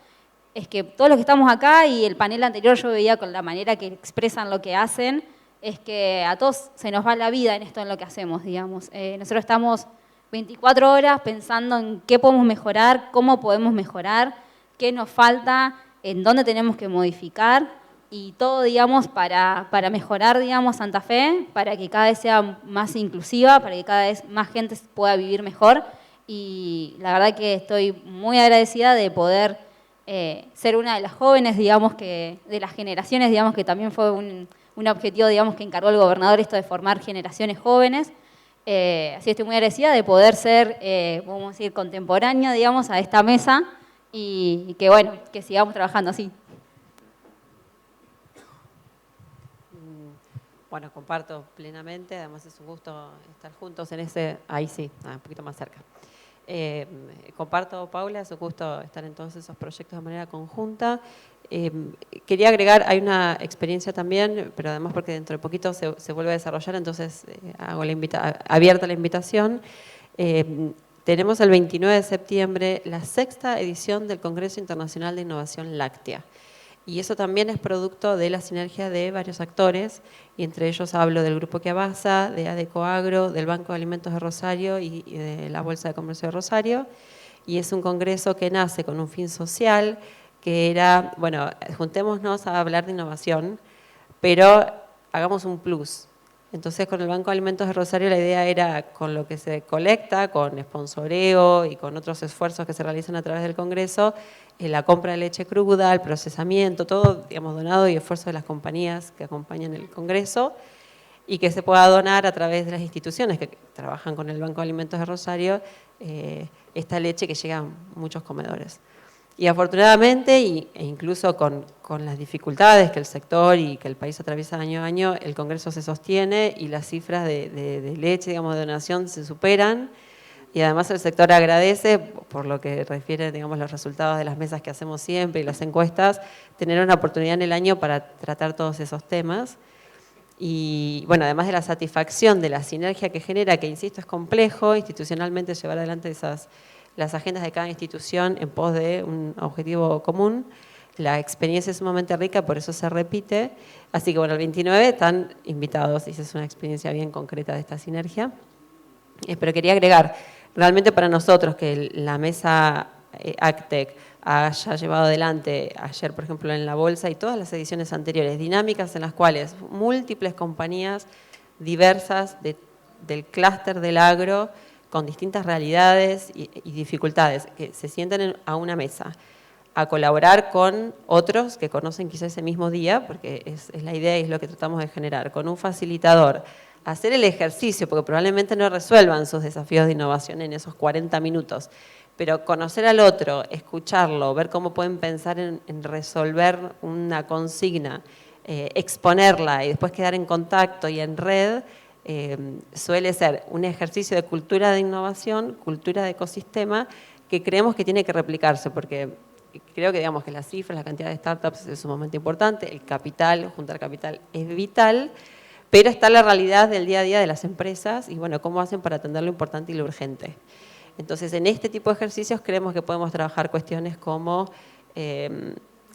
es que todos los que estamos acá, y el panel anterior yo veía con la manera que expresan lo que hacen, es que a todos se nos va la vida en esto, en lo que hacemos, digamos. Nosotros estamos 24 horas pensando en qué podemos mejorar, cómo podemos mejorar, qué nos falta, en dónde tenemos que modificar, y todo, digamos, para mejorar, digamos, Santa Fe, para que cada vez sea más inclusiva, para que cada vez más gente pueda vivir mejor. Y la verdad que estoy muy agradecida de poder ser una de las jóvenes, digamos, de las generaciones, digamos, que también fue un objetivo, digamos, que encargó el gobernador, esto de formar generaciones jóvenes. Así estoy muy agradecida de poder ser, vamos a decir, contemporánea, digamos, a esta mesa, y que, bueno, que sigamos trabajando así. Bueno, comparto plenamente, además es un gusto estar juntos en ese... Ahí sí, un poquito más cerca. Comparto, Paula, es un gusto estar en todos esos proyectos de manera conjunta. Quería agregar, hay una experiencia también, pero además porque dentro de poquito se vuelve a desarrollar, entonces hago abierta la invitación. Tenemos el 29 de septiembre la 6ª edición del Congreso Internacional de Innovación Láctea. Y eso también es producto de la sinergia de varios actores, y entre ellos hablo del Grupo Quiabasa, de Adecoagro, del Banco de Alimentos de Rosario y de la Bolsa de Comercio de Rosario. Y es un congreso que nace con un fin social, que era, bueno, juntémonos a hablar de innovación, pero hagamos un plus. Entonces, con el Banco de Alimentos de Rosario la idea era, con lo que se colecta, con sponsoreo y con otros esfuerzos que se realizan a través del Congreso, la compra de leche cruda, el procesamiento, todo, digamos, donado y esfuerzo de las compañías que acompañan el Congreso, y que se pueda donar a través de las instituciones que trabajan con el Banco de Alimentos de Rosario, esta leche que llega a muchos comedores. Y afortunadamente, e incluso con las dificultades que el sector y que el país atraviesa año a año, el Congreso se sostiene y las cifras de leche, digamos, de donación se superan. Y además el sector agradece, por lo que refiere, digamos, los resultados de las mesas que hacemos siempre y las encuestas, tener una oportunidad en el año para tratar todos esos temas. Y bueno, además de la satisfacción de la sinergia que genera, que insisto es complejo institucionalmente llevar adelante las agendas de cada institución en pos de un objetivo común. La experiencia es sumamente rica, por eso se repite. Así que bueno, el 29 están invitados, y esa es una experiencia bien concreta de esta sinergia. Pero quería agregar, realmente para nosotros que la mesa ACTEC haya llevado adelante ayer, por ejemplo, en la Bolsa y todas las ediciones anteriores, dinámicas en las cuales múltiples compañías diversas del clúster del agro, con distintas realidades y dificultades, que se sienten a una mesa a colaborar con otros que conocen quizás ese mismo día, porque es la idea y es lo que tratamos de generar, con un facilitador, hacer el ejercicio, porque probablemente no resuelvan sus desafíos de innovación en esos 40 minutos, pero conocer al otro, escucharlo, ver cómo pueden pensar en resolver una consigna, exponerla y después quedar en contacto y en red, suele ser un ejercicio de cultura de innovación, cultura de ecosistema, que creemos que tiene que replicarse, porque creo que digamos que las cifras, la cantidad de startups es sumamente importante, el capital, juntar capital es vital, pero está la realidad del día a día de las empresas y bueno, cómo hacen para atender lo importante y lo urgente. Entonces, en este tipo de ejercicios creemos que podemos trabajar cuestiones como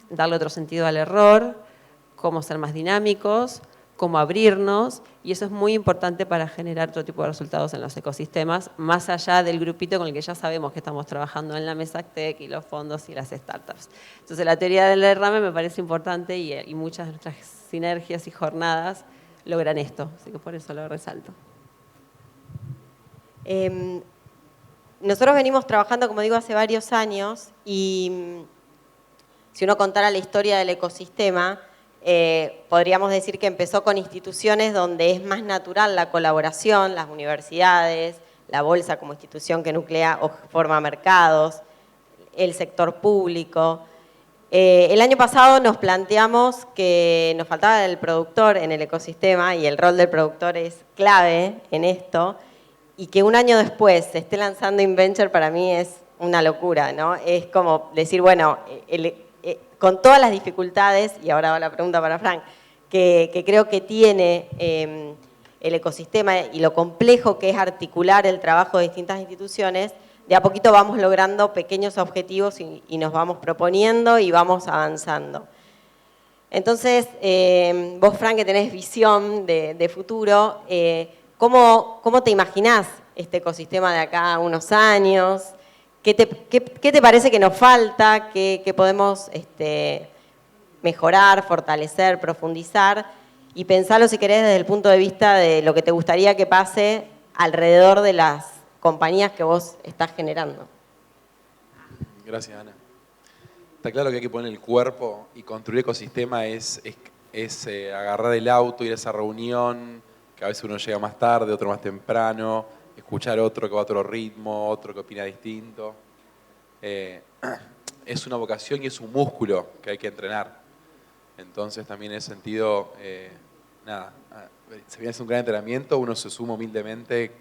darle otro sentido al error, cómo ser más dinámicos, cómo abrirnos, y eso es muy importante para generar otro tipo de resultados en los ecosistemas, más allá del grupito con el que ya sabemos que estamos trabajando en la Mesa Tech y los fondos y las startups. Entonces, la teoría del derrame me parece importante y muchas de nuestras sinergias y jornadas logran esto, así que por eso lo resalto. Nosotros venimos trabajando, como digo, hace varios años y si uno contara la historia del ecosistema, podríamos decir que empezó con instituciones donde es más natural la colaboración, las universidades, la bolsa como institución que nuclea o forma mercados, el sector público. El año pasado nos planteamos que nos faltaba el productor en el ecosistema y el rol del productor es clave en esto, y que un año después se esté lanzando InVenture para mí es una locura, ¿no? Es como decir, bueno, con todas las dificultades, y ahora va la pregunta para Frank, que creo que tiene el ecosistema y lo complejo que es articular el trabajo de distintas instituciones, de a poquito vamos logrando pequeños objetivos y nos vamos proponiendo y vamos avanzando. Entonces, vos, Frank, que tenés visión de futuro, ¿cómo te imaginás este ecosistema de acá a unos años? ¿Qué te parece que nos falta? ¿Qué podemos mejorar, fortalecer, profundizar? Y pensarlo, si querés, desde el punto de vista de lo que te gustaría que pase alrededor de las compañías que vos estás generando. Gracias, Ana. Está claro que hay que poner el cuerpo y construir ecosistema es agarrar el auto, ir a esa reunión, que a veces uno llega más tarde, otro más temprano, escuchar otro que va a otro ritmo, otro que opina distinto. Es una vocación y es un músculo que hay que entrenar. Entonces también en ese sentido, si bien es un gran entrenamiento, uno se suma humildemente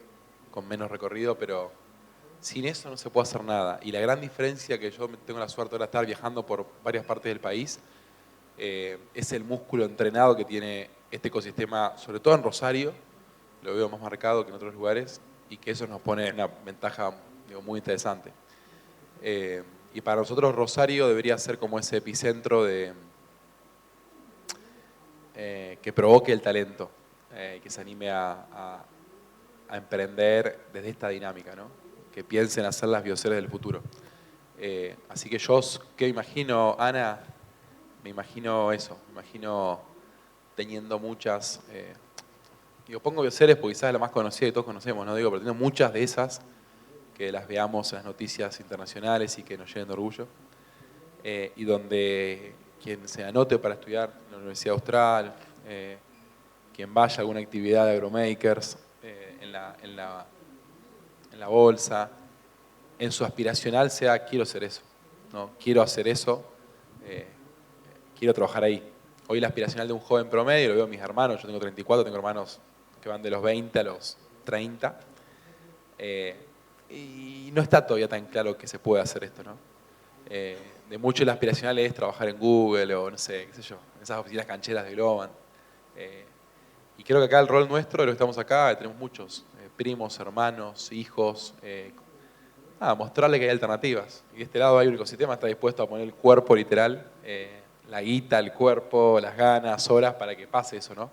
con menos recorrido, pero sin eso no se puede hacer nada. Y la gran diferencia que yo tengo la suerte ahora de estar viajando por varias partes del país, es el músculo entrenado que tiene este ecosistema, sobre todo en Rosario, lo veo más marcado que en otros lugares, y que eso nos pone en una ventaja muy interesante. Y para nosotros Rosario debería ser como ese epicentro que provoque el talento, que se anime a emprender desde esta dinámica, ¿no? Que piensen hacer las bioceres del futuro. Así que yo, ¿qué imagino, Ana? Me imagino eso, me imagino teniendo muchas... pongo bioceres porque quizás es la más conocida y todos conocemos, ¿no? Pero tengo muchas de esas que las veamos en las noticias internacionales y que nos llenen de orgullo. Y donde quien se anote para estudiar en la Universidad Austral, quien vaya a alguna actividad de agromakers, en la bolsa, en su aspiracional sea quiero ser eso, ¿no? Quiero hacer eso, quiero trabajar ahí. Hoy la aspiracional de un joven promedio, lo veo en mis hermanos, yo tengo 34, tengo hermanos que van de los 20 a los 30, y no está todavía tan claro que se puede hacer esto, ¿no? De mucho la aspiracional es trabajar en Google o no sé, qué sé yo, en esas oficinas cancheras de Globan. Y creo que acá el rol nuestro, de los que estamos acá, tenemos muchos primos, hermanos, hijos, mostrarle que hay alternativas. Y de este lado hay un ecosistema que está dispuesto a poner el cuerpo literal, la guita, el cuerpo, las ganas, horas para que pase eso, ¿no?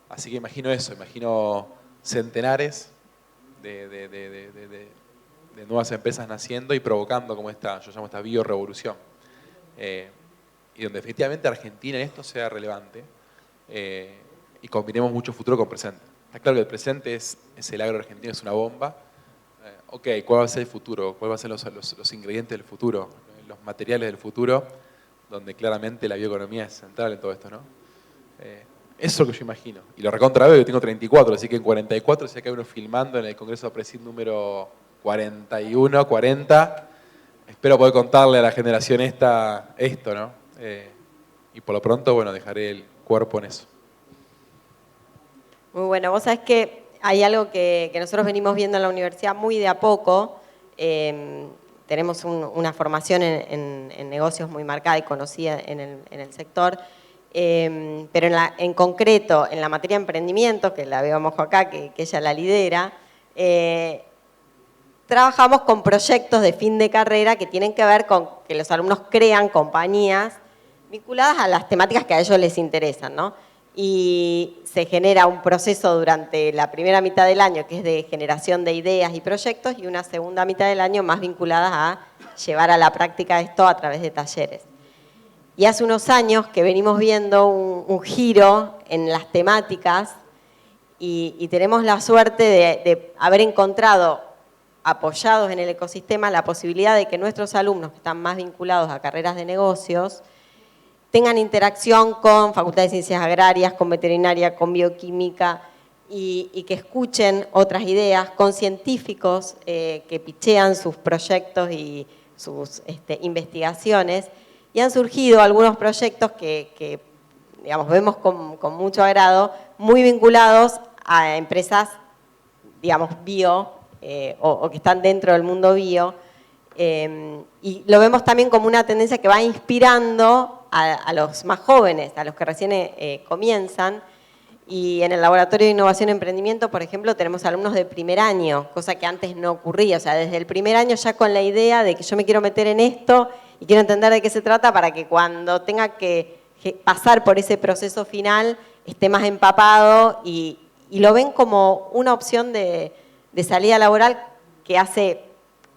Así que imagino eso, imagino centenares de nuevas empresas naciendo y provocando como esta, yo llamo esta biorevolución. Y donde efectivamente Argentina en esto sea relevante y combinemos mucho futuro con presente. Está claro que el presente es el agro argentino, es una bomba. Ok, ¿cuál va a ser el futuro? ¿Cuáles van a ser los ingredientes del futuro? Los materiales del futuro, donde claramente la bioeconomía es central en todo esto, ¿no? Eso es lo que yo imagino. Y lo recontra veo, yo tengo 34, así que en 44, si acá hay uno filmando en el Congreso de Presid número 41, 40, espero poder contarle a la generación esto, ¿no? Y por lo pronto, bueno, dejaré el cuerpo en eso. Muy bueno, vos sabés que hay algo que nosotros venimos viendo en la universidad muy de a poco. Tenemos una formación en negocios muy marcada y conocida en el sector, pero en concreto, en la materia de emprendimiento, que la veo a Mojo acá, que ella la lidera, trabajamos con proyectos de fin de carrera que tienen que ver con que los alumnos crean compañías vinculadas a las temáticas que a ellos les interesan, ¿no? Y se genera un proceso durante la primera mitad del año que es de generación de ideas y proyectos y una segunda mitad del año más vinculadas a llevar a la práctica esto a través de talleres. Y hace unos años que venimos viendo un giro en las temáticas y tenemos la suerte de haber encontrado, apoyados en el ecosistema, la posibilidad de que nuestros alumnos que están más vinculados a carreras de negocios tengan interacción con Facultad de Ciencias Agrarias, con Veterinaria, con Bioquímica y que escuchen otras ideas, con científicos que pichean sus proyectos y sus investigaciones. Y han surgido algunos proyectos que digamos, vemos con mucho agrado, muy vinculados a empresas, digamos, bio o que están dentro del mundo bio. Y lo vemos también como una tendencia que va inspirando a los más jóvenes, a los que recién comienzan. Y en el Laboratorio de Innovación y Emprendimiento, por ejemplo, tenemos alumnos de primer año, cosa que antes no ocurría. O sea, desde el primer año ya con la idea de que yo me quiero meter en esto y quiero entender de qué se trata para que cuando tenga que pasar por ese proceso final esté más empapado y lo ven como una opción de salida laboral que hace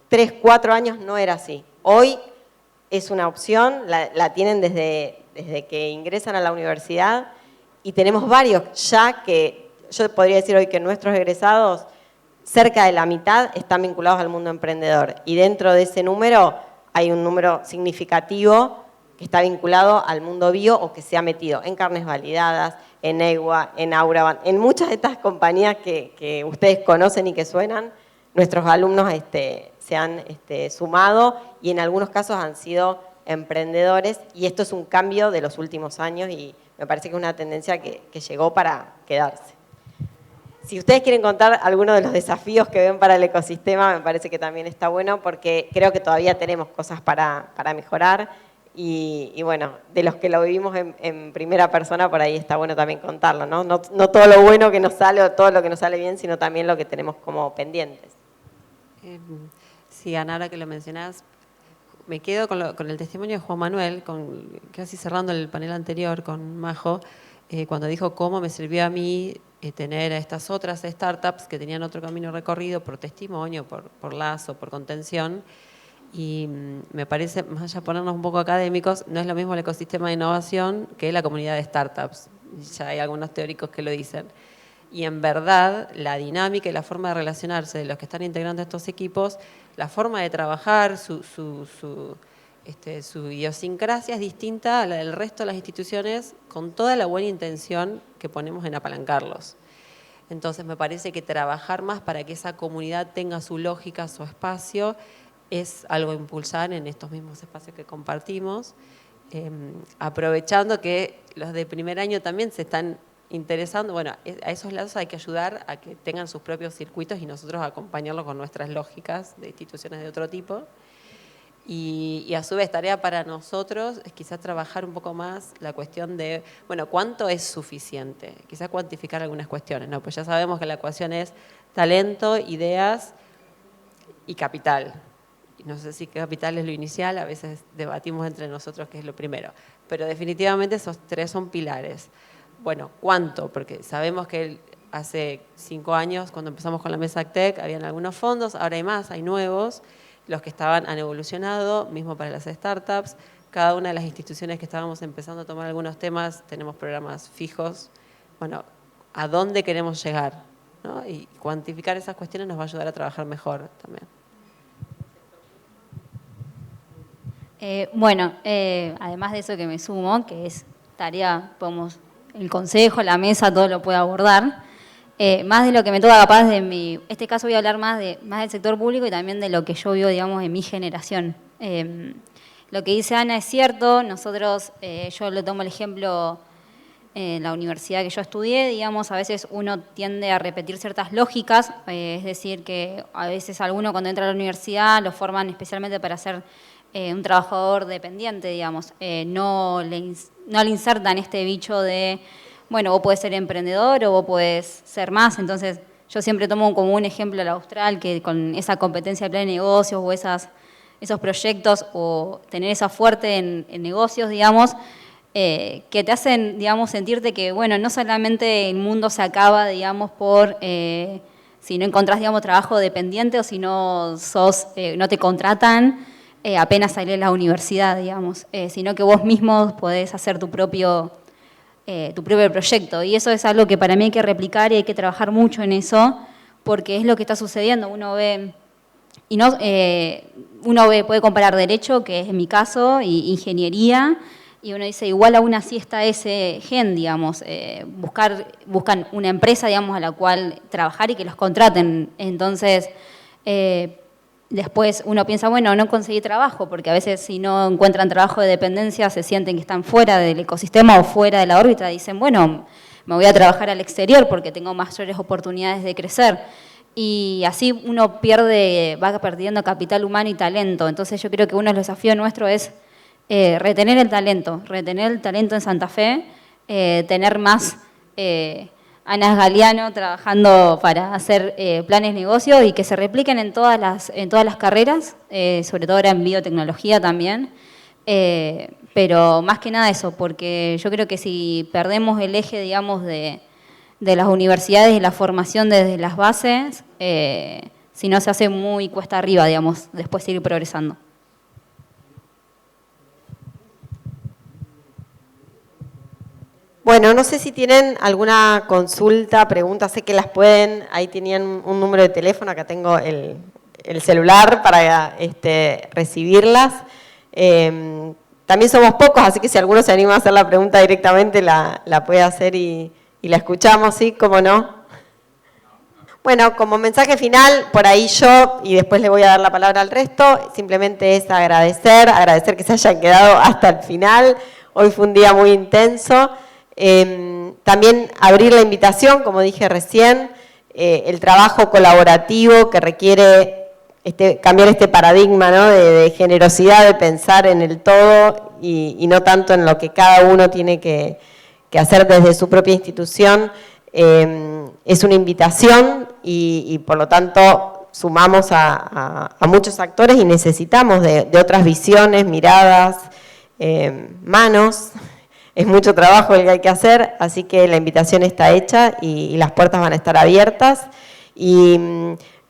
3, 4 años no era así. Hoy es una opción, la tienen desde que ingresan a la universidad y tenemos varios ya que, yo podría decir hoy que nuestros egresados, cerca de la mitad están vinculados al mundo emprendedor y dentro de ese número hay un número significativo que está vinculado al mundo bio o que se ha metido en carnes validadas, en EGUA, en Auraban, en muchas de estas compañías que ustedes conocen y que suenan, nuestros alumnos se han sumado y en algunos casos han sido emprendedores y esto es un cambio de los últimos años y me parece que es una tendencia que llegó para quedarse. Si ustedes quieren contar algunos de los desafíos que ven para el ecosistema, me parece que también está bueno porque creo que todavía tenemos cosas para mejorar y bueno, de los que lo vivimos en primera persona, por ahí está bueno también contarlo, ¿no? No todo lo bueno que nos sale o todo lo que nos sale bien, sino también lo que tenemos como pendientes. Sí, Ana, ahora que lo mencionás, me quedo con el testimonio de Juan Manuel, casi cerrando el panel anterior con Majo, cuando dijo cómo me sirvió a mí tener a estas otras startups que tenían otro camino recorrido por testimonio, por lazo, por contención. Y me parece, más allá de ponernos un poco académicos, no es lo mismo el ecosistema de innovación que la comunidad de startups. Ya hay algunos teóricos que lo dicen. Y en verdad, la dinámica y la forma de relacionarse de los que están integrando estos equipos, la forma de trabajar, su idiosincrasia es distinta a la del resto de las instituciones con toda la buena intención que ponemos en apalancarlos. Entonces me parece que trabajar más para que esa comunidad tenga su lógica, su espacio, es algo a impulsar en estos mismos espacios que compartimos, aprovechando que los de primer año también se están interesando, bueno, a esos lados hay que ayudar a que tengan sus propios circuitos y nosotros acompañarlos con nuestras lógicas de instituciones de otro tipo. Y a su vez, tarea para nosotros es quizás trabajar un poco más la cuestión de, bueno, ¿cuánto es suficiente? Quizás cuantificar algunas cuestiones, ¿no? Pues ya sabemos que la ecuación es talento, ideas y capital. No sé si capital es lo inicial, a veces debatimos entre nosotros qué es lo primero, pero definitivamente esos 3 son pilares. Bueno, ¿cuánto? Porque sabemos que hace 5 años, cuando empezamos con la Mesa Tech, habían algunos fondos, ahora hay más, hay nuevos. Los que han evolucionado, mismo para las startups. Cada una de las instituciones que estábamos empezando a tomar algunos temas, tenemos programas fijos. Bueno, ¿a dónde queremos llegar? ¿No? Y cuantificar esas cuestiones nos va a ayudar a trabajar mejor también. Bueno, además de eso que me sumo, que es tarea, podemos el consejo, la mesa, todo lo pueda abordar. Más de lo que me toca capaz de este caso voy a hablar más del sector público y también de lo que yo vivo, digamos, en mi generación. Lo que dice Ana es cierto, nosotros, yo le tomo el ejemplo en la universidad que yo estudié, digamos, a veces uno tiende a repetir ciertas lógicas, es decir, que a veces alguno cuando entra a la universidad lo forman especialmente para ser un trabajador dependiente, digamos, no le insertan este bicho de, bueno, vos podés ser emprendedor o vos podés ser más, entonces yo siempre tomo como un ejemplo al austral que con esa competencia de plan de negocios o esos proyectos o tener esa fuerte en negocios, digamos, que te hacen, digamos, sentirte que, bueno, no solamente el mundo se acaba, digamos, si no encontrás, digamos, trabajo dependiente o si no no te contratan apenas salís de la universidad, digamos, sino que vos mismo podés hacer tu propio proyecto. Y eso es algo que para mí hay que replicar y hay que trabajar mucho en eso, porque es lo que está sucediendo. Uno ve, puede comparar derecho, que es en mi caso, y ingeniería, y uno dice, igual aún así está ese gen, digamos, buscan una empresa, digamos, a la cual trabajar y que los contraten. Entonces, después uno piensa, bueno, no conseguí trabajo, porque a veces si no encuentran trabajo de dependencia se sienten que están fuera del ecosistema o fuera de la órbita, dicen, bueno, me voy a trabajar al exterior porque tengo mayores oportunidades de crecer. Y así uno va perdiendo capital humano y talento. Entonces yo creo que uno de los desafíos nuestros es retener el talento en Santa Fe, tener más Anas Galeano trabajando para hacer planes de negocio y que se repliquen en todas las carreras, sobre todo ahora en biotecnología también, pero más que nada eso, porque yo creo que si perdemos el eje, digamos, de las universidades y la formación desde las bases, si no se hace muy cuesta arriba, digamos, después seguir progresando. Bueno, no sé si tienen alguna consulta, pregunta, sé que las pueden, ahí tenían un número de teléfono, acá tengo el celular para recibirlas. También somos pocos, así que si alguno se anima a hacer la pregunta directamente, la puede hacer y la escuchamos, ¿sí? ¿Cómo no? Bueno, como mensaje final, por ahí yo, y después le voy a dar la palabra al resto, simplemente es agradecer que se hayan quedado hasta el final. Hoy fue un día muy intenso. También abrir la invitación, como dije recién, el trabajo colaborativo que requiere cambiar este paradigma, ¿no? de generosidad, de pensar en el todo y no tanto en lo que cada uno tiene que hacer desde su propia institución. Es una invitación y por lo tanto sumamos a muchos actores y necesitamos de otras visiones, miradas, manos. Es mucho trabajo el que hay que hacer, así que la invitación está hecha y las puertas van a estar abiertas. Y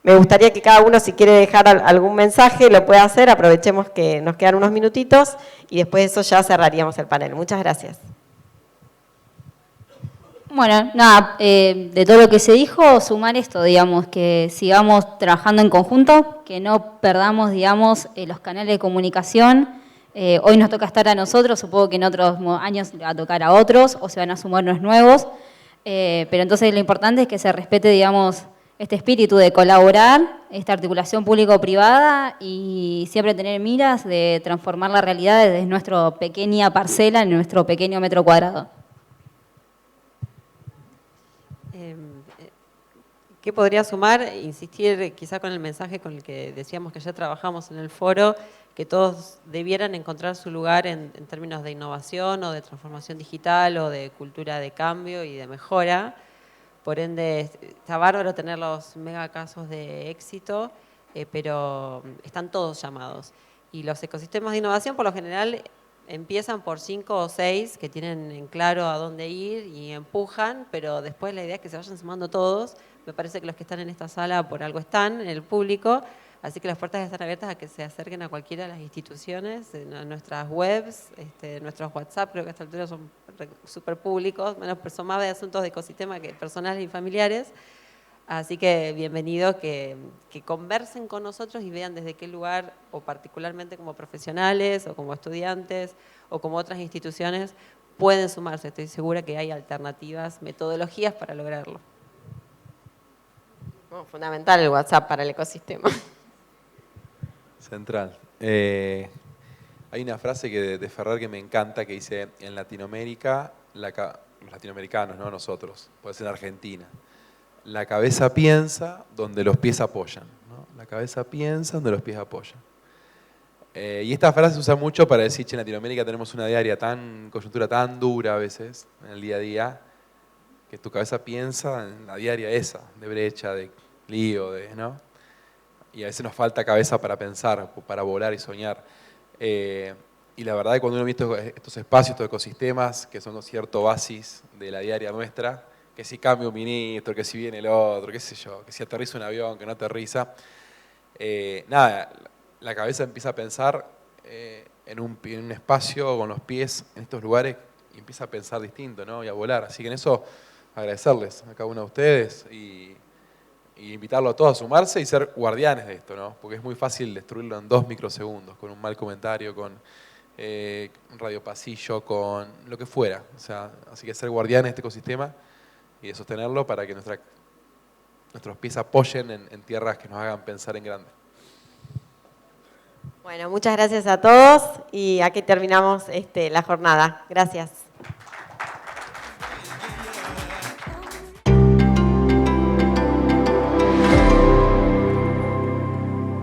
me gustaría que cada uno, si quiere dejar algún mensaje, lo pueda hacer. Aprovechemos que nos quedan unos minutitos y después de eso ya cerraríamos el panel. Muchas gracias. Bueno, nada, de todo lo que se dijo, sumar esto, digamos, que sigamos trabajando en conjunto, que no perdamos, digamos, los canales de comunicación. Hoy nos toca estar a nosotros, supongo que en otros años le va a tocar a otros o se van a sumar unos nuevos, pero entonces lo importante es que se respete, digamos, este espíritu de colaborar, esta articulación público-privada y siempre tener miras de transformar la realidad desde nuestra pequeña parcela, en nuestro pequeño metro cuadrado. ¿Qué podría sumar? Insistir quizá con el mensaje con el que decíamos que ya trabajamos en el foro, que todos debieran encontrar su lugar en términos de innovación o de transformación digital o de cultura de cambio y de mejora. Por ende, está bárbaro tener los mega casos de éxito, pero están todos llamados. Y los ecosistemas de innovación, por lo general, empiezan por 5 o 6 que tienen en claro a dónde ir y empujan, pero después la idea es que se vayan sumando todos. Me parece que los que están en esta sala por algo están, en el público, así que las puertas están abiertas a que se acerquen a cualquiera de las instituciones, a nuestras webs, nuestros WhatsApp, creo que a esta altura son súper públicos, son más de asuntos de ecosistema que personales y familiares. Así que bienvenidos que conversen con nosotros y vean desde qué lugar, o particularmente como profesionales, o como estudiantes, o como otras instituciones, pueden sumarse. Estoy segura que hay alternativas, metodologías para lograrlo. Bueno, fundamental el WhatsApp para el ecosistema. Central. Hay una frase de Ferrer que me encanta que dice, en Latinoamérica, los latinoamericanos, no nosotros, puede ser en Argentina, la cabeza piensa donde los pies apoyan, ¿no? La cabeza piensa donde los pies apoyan. Y esta frase se usa mucho para decir, che, en Latinoamérica tenemos una coyuntura tan dura a veces, en el día a día, que tu cabeza piensa en la diaria esa, de brecha, de lío, ¿no? Y a veces nos falta cabeza para pensar, para volar y soñar. Y la verdad es que cuando uno ve estos espacios, estos ecosistemas, que son cierto oasis de la diaria nuestra, que si cambia un ministro, que si viene el otro, qué sé yo, que si aterriza un avión, que no aterriza, nada, la cabeza empieza a pensar en un espacio con los pies en estos lugares y empieza a pensar distinto, ¿no? Y a volar. Así que en eso agradecerles a cada uno de ustedes y invitarlo a todos a sumarse y ser guardianes de esto, ¿no? Porque es muy fácil destruirlo en 2 microsegundos, con un mal comentario, con un radio pasillo, con lo que fuera. O sea, así que ser guardianes de este ecosistema y de sostenerlo para que nuestros pies apoyen en tierras que nos hagan pensar en grande. Bueno, muchas gracias a todos y aquí terminamos la jornada. Gracias.